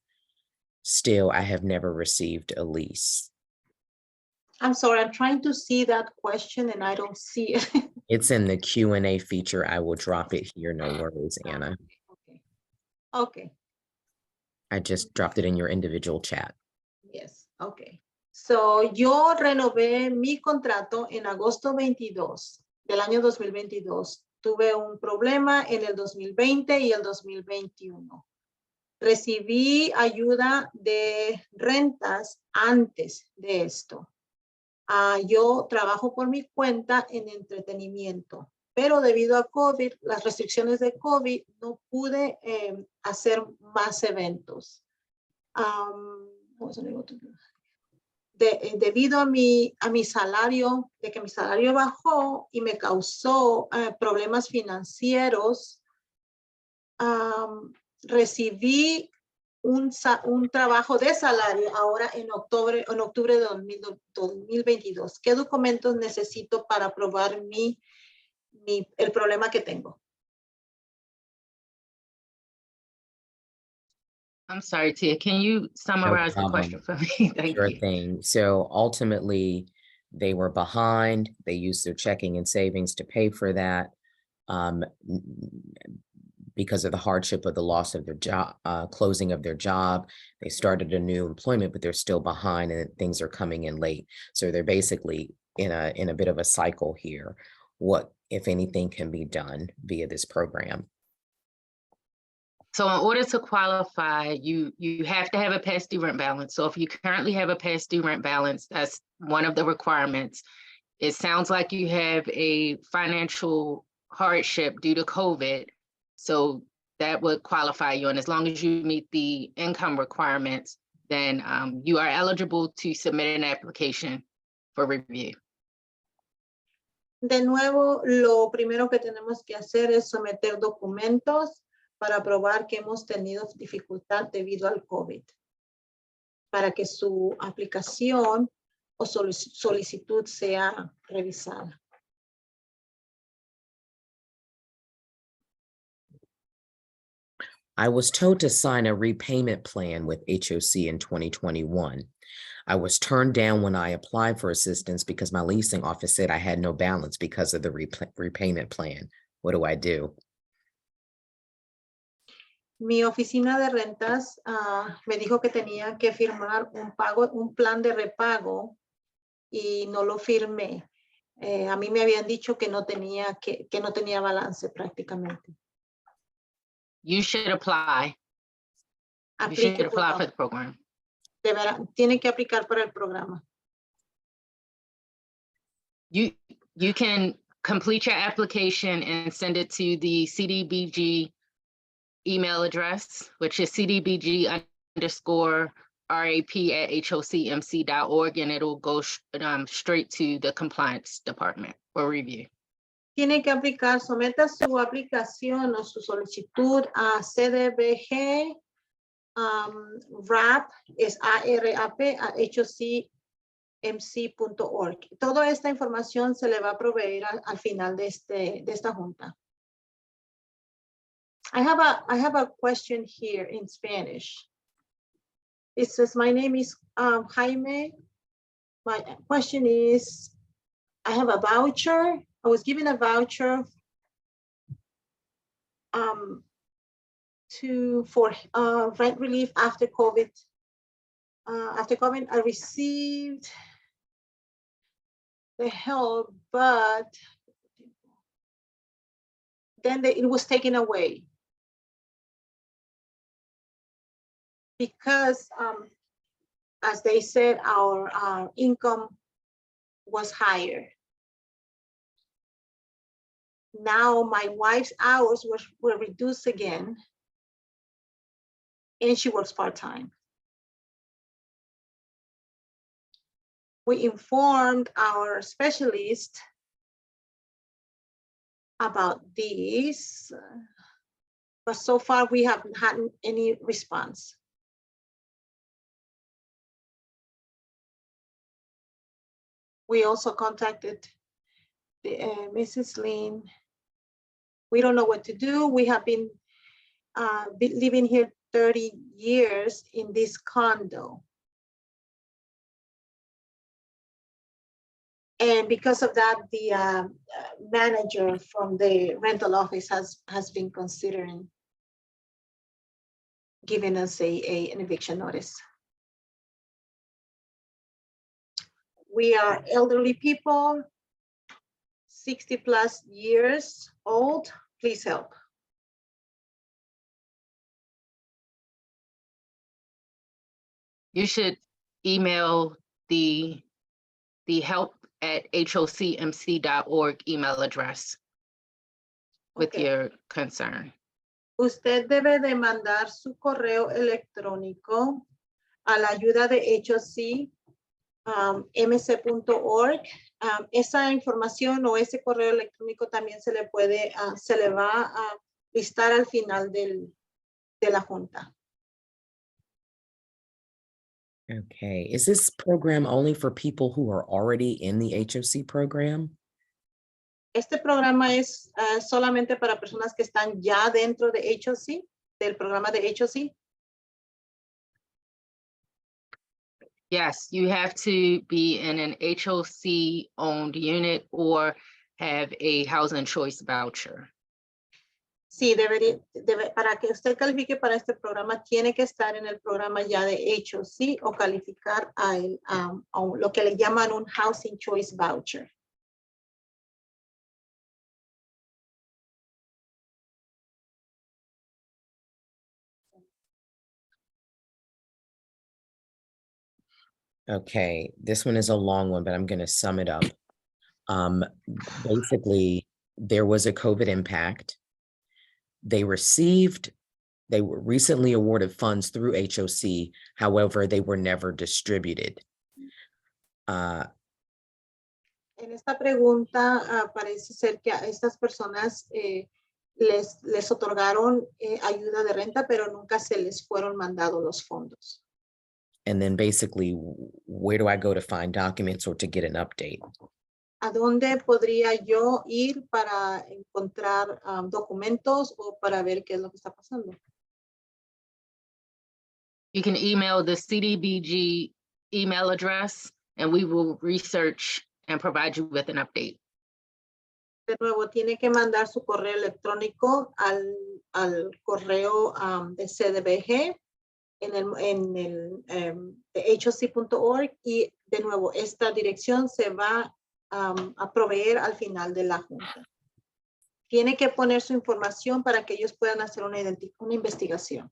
Still, I have never received a lease. I'm sorry, I'm trying to see that question and I don't see it. It's in the Q&A feature. I will drop it here. No worries, Anna. Okay. Okay, I just dropped it in your individual chat. yes, okay. So, yo renové mi contrato en agosto 22 del año 2022. Tuve un problema en el 2020 y el 2021. Recibí ayuda de rentas antes de esto. Yo trabajo por mi cuenta en entretenimiento, pero debido a COVID, las restricciones de COVID, no pude hacer más eventos. Debido a mi salario, de que mi salario bajó y me causó problemas financieros, recibí un trabajo de salario ahora en octubre de 2022. ¿Qué documentos necesito para probar el problema que tengo? I'm sorry, Tia, can you summarize the question for me? Thank Sure you. thing. So ultimately, they were behind. They used their checking and savings to pay for that. Because of the hardship of the loss of their job, closing of their job, they started a new employment, but they're still behind and things are coming in late. So they're basically in a bit of a cycle here. What, if anything, can be done via this program? So in order to qualify, you have to have a past due rent balance. So if you currently have a past due rent balance, that's one of the requirements. It sounds like you have a financial hardship due to COVID. So that would qualify you. And as long as you meet the income requirements, then you are eligible to submit an application for review. De nuevo, lo primero que tenemos que hacer es someter documentos para probar que hemos tenido dificultad debido al COVID, para que su aplicación o solicitud sea revisada. I was told to sign a repayment plan with HOC in 2021. I was turned down when I applied for assistance because my leasing office said I had no balance because of the repayment plan. What do I do? Mi oficina de rentas me dijo que tenía que firmar un plan de repago y no lo firmé. A mí me habían dicho que no tenía balance prácticamente. You should apply. You should apply for the program. Tiene que aplicar para el programa. You can complete your application and send it to the CDBG email address, which is cdbg_rap@hocmc.org, and it'll go straight to the compliance department for review. Tiene que aplicar, someta su aplicación o su solicitud a CDBG RAP, es ARAP, a hocmc.org. Toda esta información se le va a proveer al final de esta junta. I have a question here in Spanish. It says, my name is Jaime. My question is, I have a voucher. I was given a voucher for rent relief after COVID. After COVID, I received the help, but then it was taken away. Because, as they said, our income was higher. now my wife's hours were reduced again, and she works part-time. We informed our specialist about this, but so far we haven't had any response. We also contacted Mrs. Lin. We don't know what to do. We have been living here 30 years in this condo. And because of that, the manager from the rental office has been considering giving us an eviction notice. We are elderly people, 60+ years old. Please help. You should email the help@hocmc.org email address with Okay. your concern. Usted debe de mandar su correo electrónico a la ayuda de HOC, mc.org. Esa información o ese correo electrónico también se le puede, se le va a listar al final de la junta. Okay, is this program only for people who are already in the HOC program? Este programa es solamente para personas que están ya dentro de HOC, del programa de HOC. Yes, you have to be in an HOC owned unit or have a housing choice voucher. Sí, para que usted califique para este programa, tiene que estar en el programa ya de HOC o calificar a lo que le llaman un Housing Choice Voucher. Okay, this one is a long one, but I'm going to sum it up. Basically, there was a COVID impact. They were recently awarded funds through HOC. However, they were never distributed. En esta pregunta parece ser que a estas personas les otorgaron ayuda de renta, pero nunca se les fueron mandados los fondos. And then basically, where do I go to find documents or to get an update? ¿A dónde podría yo ir para encontrar documentos o para ver qué es lo que está pasando? You can email the CDBG email address and we will research and provide you with an update. De nuevo, tiene que mandar su correo electrónico al correo de CDBG en el hoc.org y de nuevo, esta dirección se va a proveer al final de la junta. Tiene que poner su información para que ellos puedan hacer una investigación.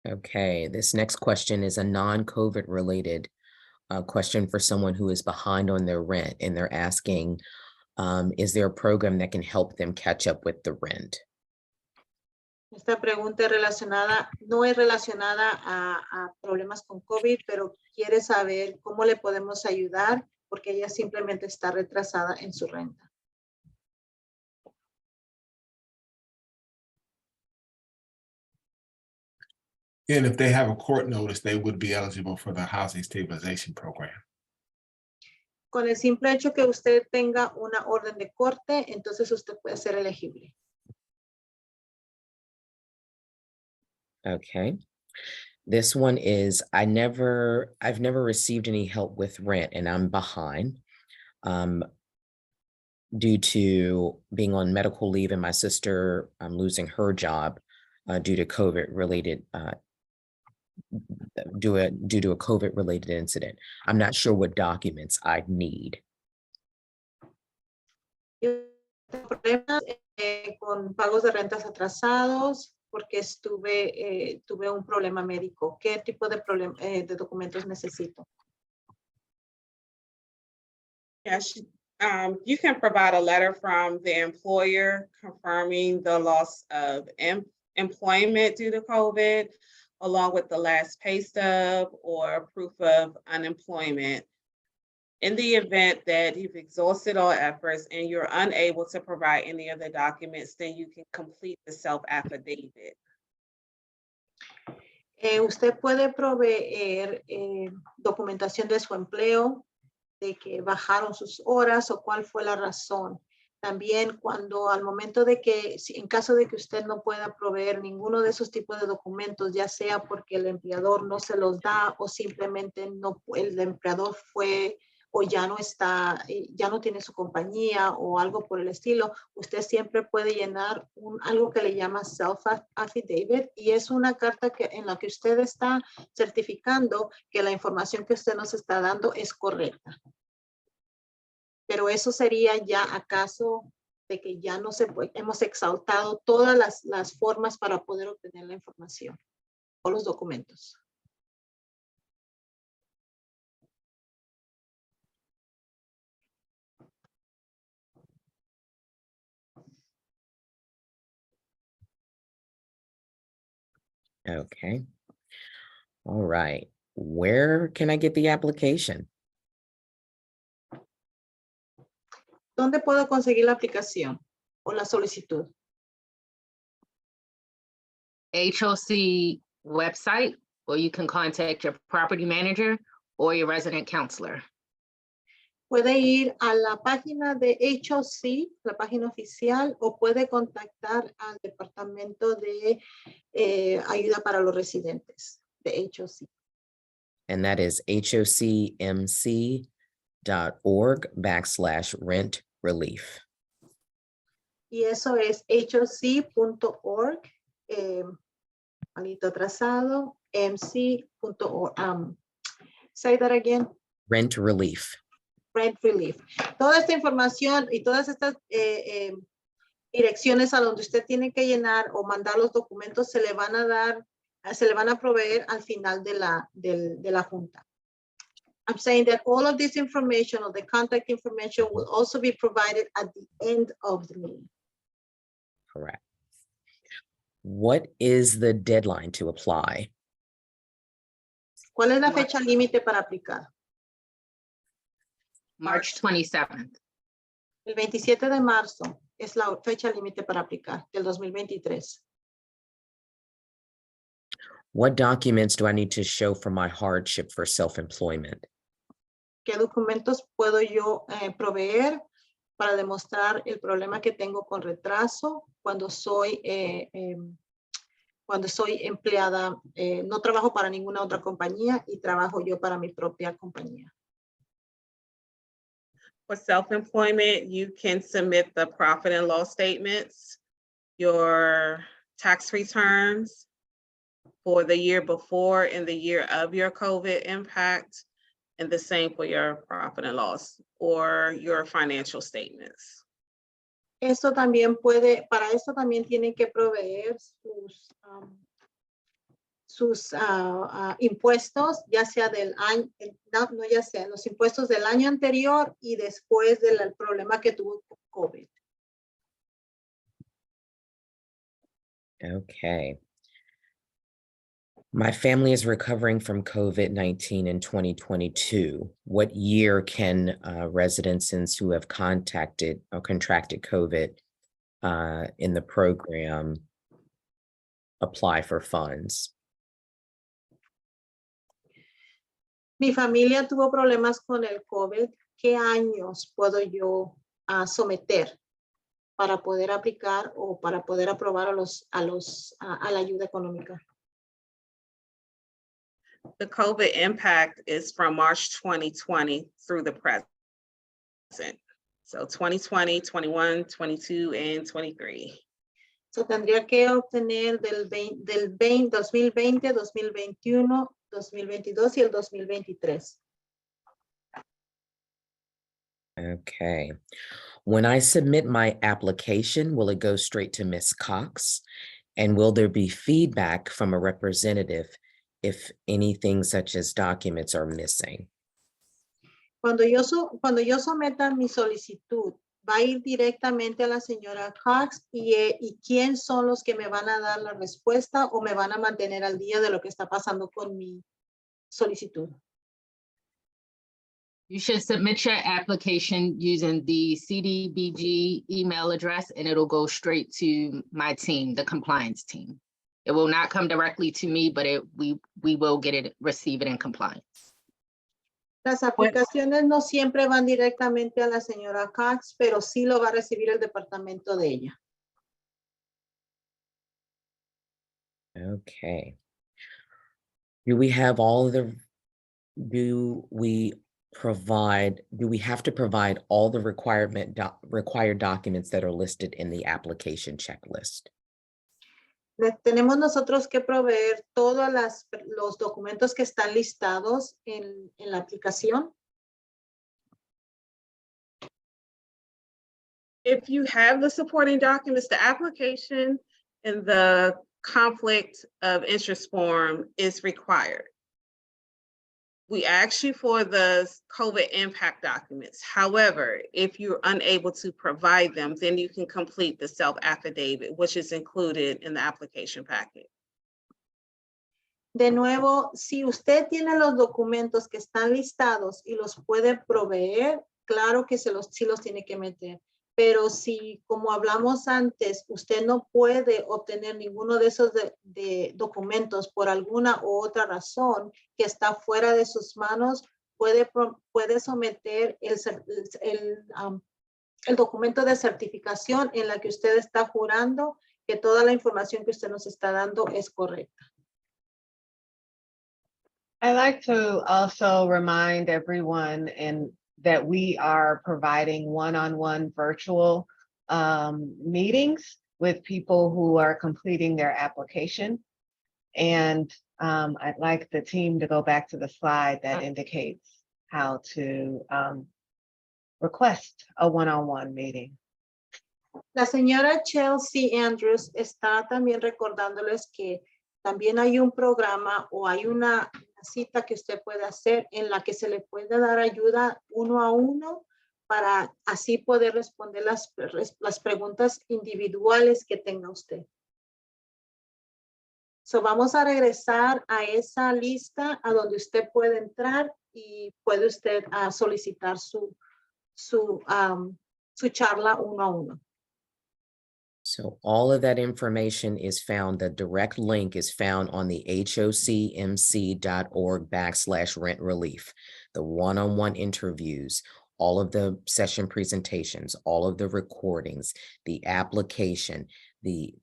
Okay, this next question is a non-COVID related question for someone who is behind on their rent, and they're asking, is there a program that can help them catch up with the rent? Esta pregunta no es relacionada a problemas con COVID, pero quiere saber cómo le podemos ayudar porque ella simplemente está retrasada en su renta. And if they have a court notice, they would be eligible for the housing stabilization program. Con el simple hecho que usted tenga una orden de corte, entonces usted puede ser elegible. Okay. This one is, I've never received any help with rent and I'm behind due to being on medical leave and my sister losing her job due to COVID related due to a COVID related incident. I'm not sure what documents I'd need. Yo tengo problemas con pagos de rentas atrasados porque tuve un problema médico. ¿Qué tipo de documentos necesito? Yeah, You can provide a letter from the employer confirming the loss of employment due to COVID, along with the last pay stub or proof of unemployment. In the event that you've exhausted all efforts and you're unable to provide any of the documents, then you can complete the self-affidavit. Usted puede proveer documentación de su empleo, de que bajaron sus horas o cuál fue la razón. También cuando al momento de que, en caso de que usted no pueda proveer ninguno de esos tipos de documentos, ya sea porque el empleador no se los da o simplemente no, el empleador fue o ya no está, ya no tiene su compañía o algo por el estilo, usted siempre puede llenar algo que le llama self-affidavit y es una carta en la que usted está certificando que la información que usted nos está dando es correcta. Pero eso sería ya acaso de que ya no se puede, hemos exhaustado todas las formas para poder obtener la información o los documentos. Okay. All right. Where can I get the application? ¿Dónde puedo conseguir la aplicación o la solicitud? HOC website, or you can contact your property manager or your resident counselor. Puede ir a la página de HOC, la página oficial, o puede contactar al departamento de ayuda para los residentes de HOC. And that is hocmc.org/rent relief. Y eso es hoc.org, malito atrasado, mc.org. Say that again. Rent relief. Rent relief. Toda esta información y todas estas direcciones a donde usted tiene que llenar o mandar los documentos se le van a dar, se le van a proveer al final de la junta. I'm saying that all of this information or the contact information will also be provided at the end of the meeting. Correct. What is the deadline to apply? ¿Cuál es la fecha límite para aplicar? March 27th. El 27 de marzo es la fecha límite para aplicar del 2023. What documents do I need to show for my hardship for self-employment? ¿Qué documentos puedo yo proveer para demostrar el problema que tengo con retraso cuando soy empleada? No trabajo para ninguna otra compañía y trabajo yo para mi propia compañía. For self-employment, you can submit the profit and loss statements, your tax returns for the year before and the year of your COVID impact, and the same for your profit and loss or your financial statements. Eso también puede, para eso también tienen que proveer sus impuestos, ya sea del año, no ya sea, los impuestos del año anterior y después del problema que tuvo con COVID. Okay. My family is recovering from COVID-19 in 2022. What year can residents who have contacted or contracted COVID in the program apply for funds? Mi familia tuvo problemas con el COVID. ¿Qué años puedo yo someter para poder aplicar o para poder aprobar a la ayuda económica? The COVID impact is from March 2020 through the present. So 2020, 21, 22, and 23. So tendría que obtener del 2020, 2021, 2022 y el 2023. Okay. When I submit my application, will it go straight to Ms. Cox? And will there be feedback from a representative if anything such as documents are missing? Cuando yo someta mi solicitud, va a ir directamente a la señora Cox y quién son los que me van a dar la respuesta o me van a mantener al día de lo que está pasando con mi solicitud. You should submit your application using the CDBG email address and it'll go straight to my team, the compliance team. It will not come directly to me, but we will get it, receive it in compliance. Las aplicaciones no siempre van directamente a la señora Cox, pero sí lo va a recibir el departamento de ella. Okay. Do we have all of the, do we have to provide all the required documents that are listed in the application checklist? Tenemos nosotros que proveer todos los documentos que están listados en la aplicación. If you have the supporting documents, the application and the conflict of interest form is required. We ask you for the COVID impact documents. However, if you're unable to provide them, then you can complete the self-affidavit, which is included in the application packet. De nuevo, si usted tiene los documentos que están listados y los puede proveer, claro que sí los tiene que meter. Pero si, como hablamos antes, usted no puede obtener ninguno de esos de documentos por alguna u otra razón que está fuera de sus manos, puede someter el documento de certificación en la que usted está jurando que toda la información que usted nos está dando es correcta. I'd like to also remind everyone that we are providing one-on-one virtual meetings with people who are completing their application. And I'd like the team to go back to the slide that indicates how to request a one-on-one meeting. La señora Chelsea Andrews está también recordándoles que también hay un programa o hay una cita que usted puede hacer en la que se le puede dar ayuda uno a uno para así poder responder las preguntas individuales que tenga usted. So vamos a regresar a esa lista a donde usted puede entrar y puede usted solicitar su charla uno a uno. So all of that information is found, the direct link is found on the hocmc.org/rent relief. The one-on-one interviews, all of the session presentations, all of the recordings, the application, the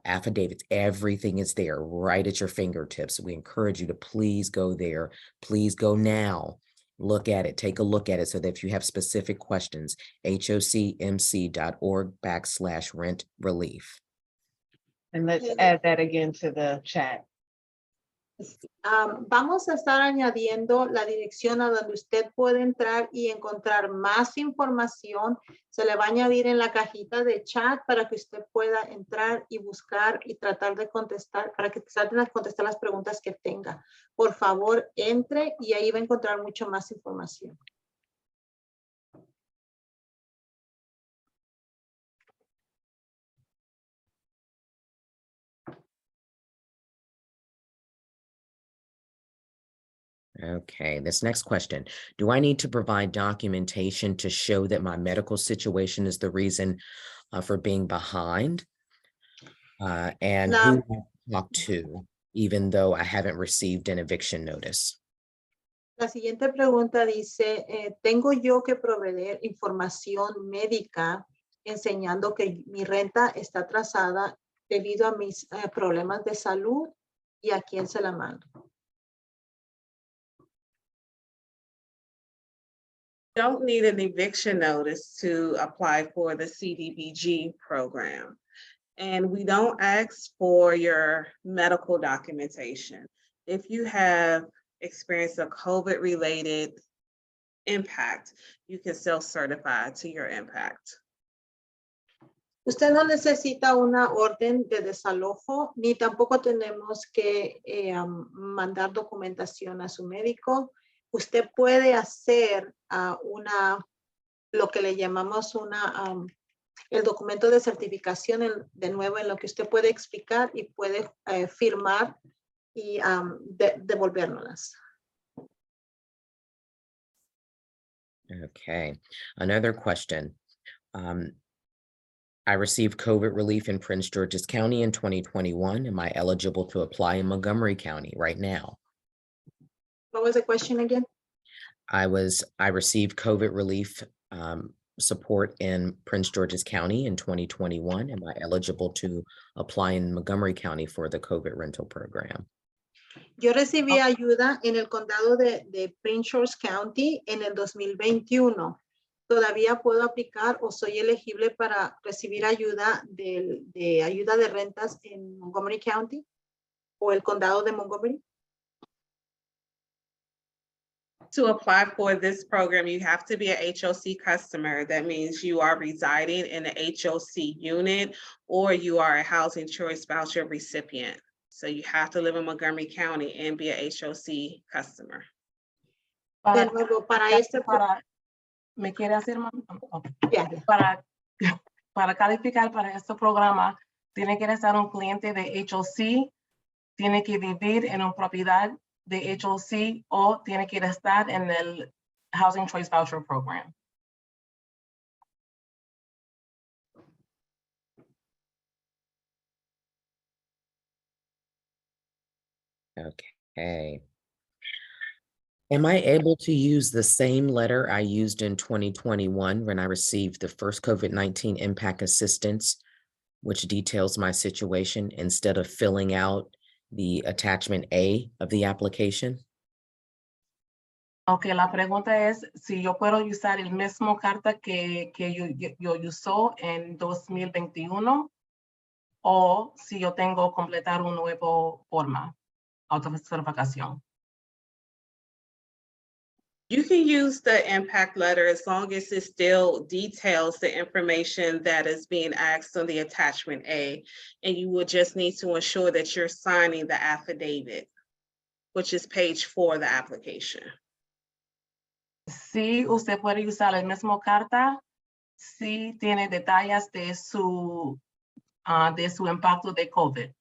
affidavits, everything is there right at your fingertips. We encourage you to please go there. Please go now. Look at it, take a look at it so that if you have specific questions, hocmc.org/rent relief. And let's add that again to the chat. Vamos a estar añadiendo la dirección a donde usted puede entrar y encontrar más información. Se le va a añadir en la cajita de chat para que usted pueda entrar y buscar y tratar de contestar, para que traten de contestar las preguntas que tenga. Por favor, entre y ahí va a encontrar mucho más información. Okay, this next question. Do I need to provide documentation to show that my medical situation is the reason for being behind? And who do I talk to, even though I haven't received an eviction notice? La siguiente pregunta dice, ¿tengo yo que proveer información médica enseñando que mi renta está atrasada debido a mis problemas de salud y a quién se la mando? Don't need an eviction notice to apply for the CDBG program. And we don't ask for your medical documentation. If you have experienced a COVID-related impact, you can self-certify to your impact. Usted no necesita una orden de desalojo, ni tampoco tenemos que mandar documentación a su médico. usted puede hacer lo que le llamamos el documento de certificación, de nuevo, en lo que usted puede explicar y puede firmar y devolvérnoslas. Okay, another question. I received COVID relief in Prince George's County in 2021. Am I eligible to apply in Montgomery County right now? What was the question again? I received COVID relief support in Prince George's County in 2021. Am I eligible to apply in Montgomery County for the COVID rental program? Yo recibí ayuda en el condado de Prince George County en el 2021. ¿Todavía puedo aplicar o soy elegible para recibir ayuda de ayuda de rentas en Montgomery County o el condado de Montgomery? To apply for this program, you have to be an HOC customer. That means you are residing in an HOC unit or you are a housing choice voucher recipient. So you have to live in Montgomery County and be a HOC customer. De nuevo, ¿Me quiere hacer más? Okay. Yeah. Para calificar para este programa, tiene que ser un cliente de HOC, tiene que vivir en una propiedad de HOC o tiene que estar en el Housing Choice Voucher Program. Okay. Am I able to use the same letter I used in 2021 when I received the first COVID-19 impact assistance, which details my situation, instead of filling out the attachment A of the application? Ok, la pregunta es si yo puedo usar el mismo carta que yo usó en 2021 o si yo tengo que completar un nuevo forma, autocertificación. You can use the impact letter as long as it still details the information that is being asked on the attachment A. And you will just need to ensure that you're signing the affidavit, which is page 4 of the application. Sí, usted puede usar el mismo carta si tiene detalles de su impacto de COVID.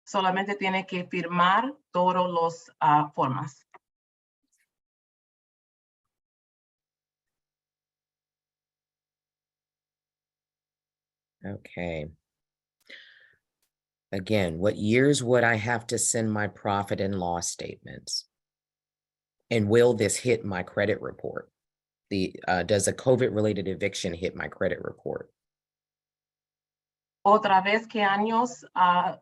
Solamente tiene que firmar todos los formas. Okay. Again, what years would I have to send my profit and loss statements? And will this hit my credit report? Does a COVID-related eviction hit my credit report? Otra vez, ¿qué años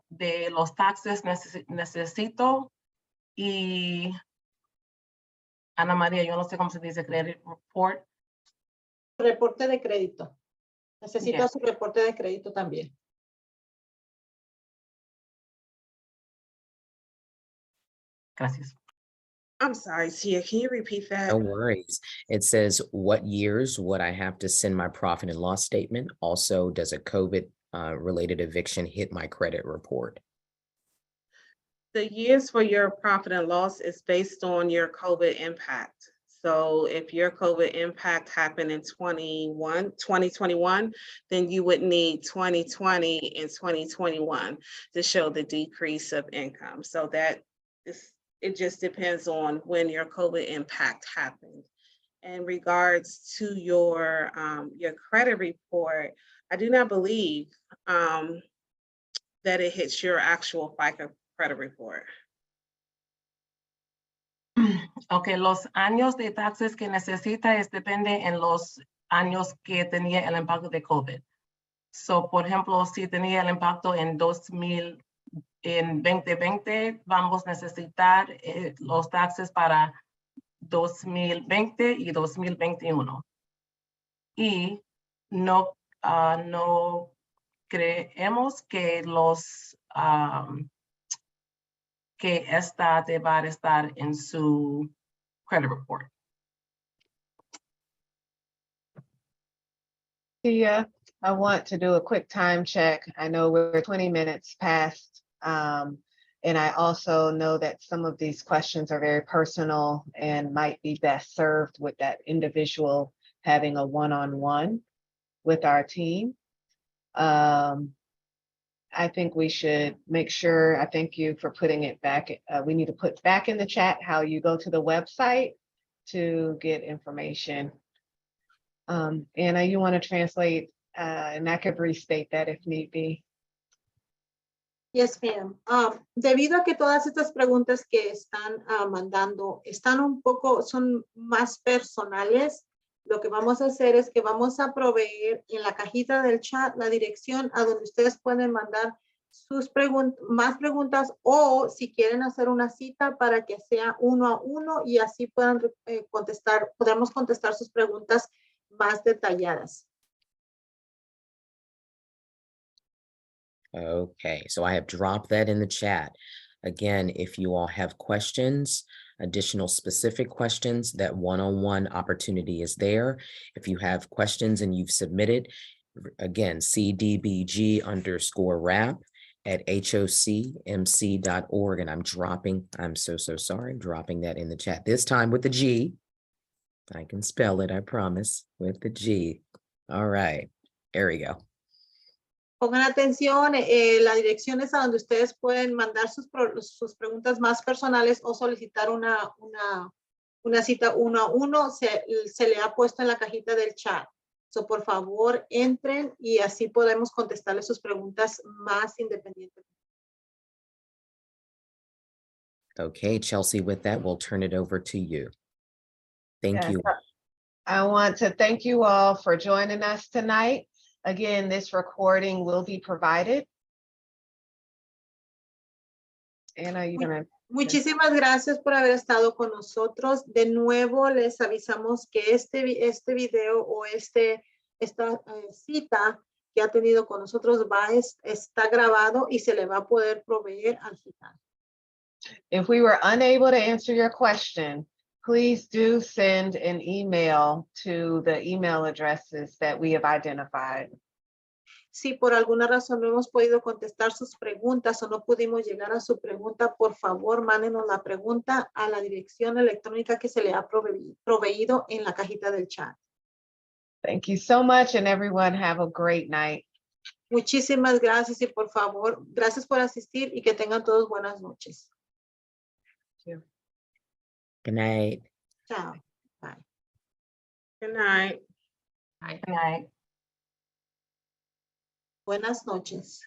de los taxes necesito? Y Ana María, yo no sé cómo se dice credit report. Reporte de crédito. Necesita Yes. su reporte de crédito también. Gracias. I'm sorry, Tia, can you repeat that? No worries. It says, what years would I have to send my profit and loss statement? Also, does a COVID related eviction hit my credit report? The years for your profit and loss is based on your COVID impact. So if your COVID impact happened in 2021, then you would need 2020 and 2021 to show the decrease of income. So it just depends on when your COVID impact happened. In regards to your credit report, I do not believe that it hits your actual FICO credit report. Ok, los años de taxes que necesita depende en los años que tenía el impacto de COVID. So, por ejemplo, si tenía el impacto en 2020, vamos a necesitar los taxes para 2020 y 2021. Y no creemos que que esta va a estar en su credit report. Tia, I want to do a quick time check. I know we're 20 minutes past And I also know that some of these questions are very personal and might be best served with that individual having a one-on-one with our team. I think we should make sure, I thank you for putting it back. We need to put back in the chat how you go to the website to get information. Anna, you want to translate, and I could restate that if need be. Yes, ma'am. Debido a que todas estas preguntas que están mandando están un poco, son más personales, lo que vamos a hacer es que vamos a proveer en la cajita del chat la dirección a donde ustedes pueden mandar sus más preguntas, o si quieren hacer una cita para que sea 1 a 1 y así puedan podamos contestar sus preguntas más detalladas. Okay, so I have dropped that in the chat. Again, if you all have questions, additional specific questions, that one-on-one opportunity is there. If you have questions and you've submitted, again, cdbg_rap@hocmc.org, and I'm so sorry, dropping that in the chat, this time with the G. I can spell it, I promise, with the G. All right, there we go. Pongan atención, la dirección es a donde ustedes pueden mandar sus preguntas más personales o solicitar una cita 1 a 1. Se le ha puesto en la cajita del chat. So, por favor, entren y así podemos contestarles sus preguntas más independientemente. Okay, Chelsea, with that, we'll turn it over to you. Thank Yes, you. I want to thank you all for joining us tonight. Again, this recording will be provided. Anna, you're gonna. Muchísimas gracias por haber estado con nosotros. De nuevo, les avisamos que este video o esta cita que ha tenido con nosotros está grabado y se le va a poder proveer al final. If we were unable to answer your question, please do send an email to the email addresses that we have identified. Si por alguna razón no hemos podido contestar sus preguntas o no pudimos llegar a su pregunta, por favor, mándenos la pregunta a la dirección electrónica que se le ha proveído en la cajita del chat. Thank you so much, and everyone have a great night. Muchísimas gracias y por favor, gracias por asistir y que tengan todos buenas noches. Good night. Chao. Bye. Good night. Good night. Buenas noches.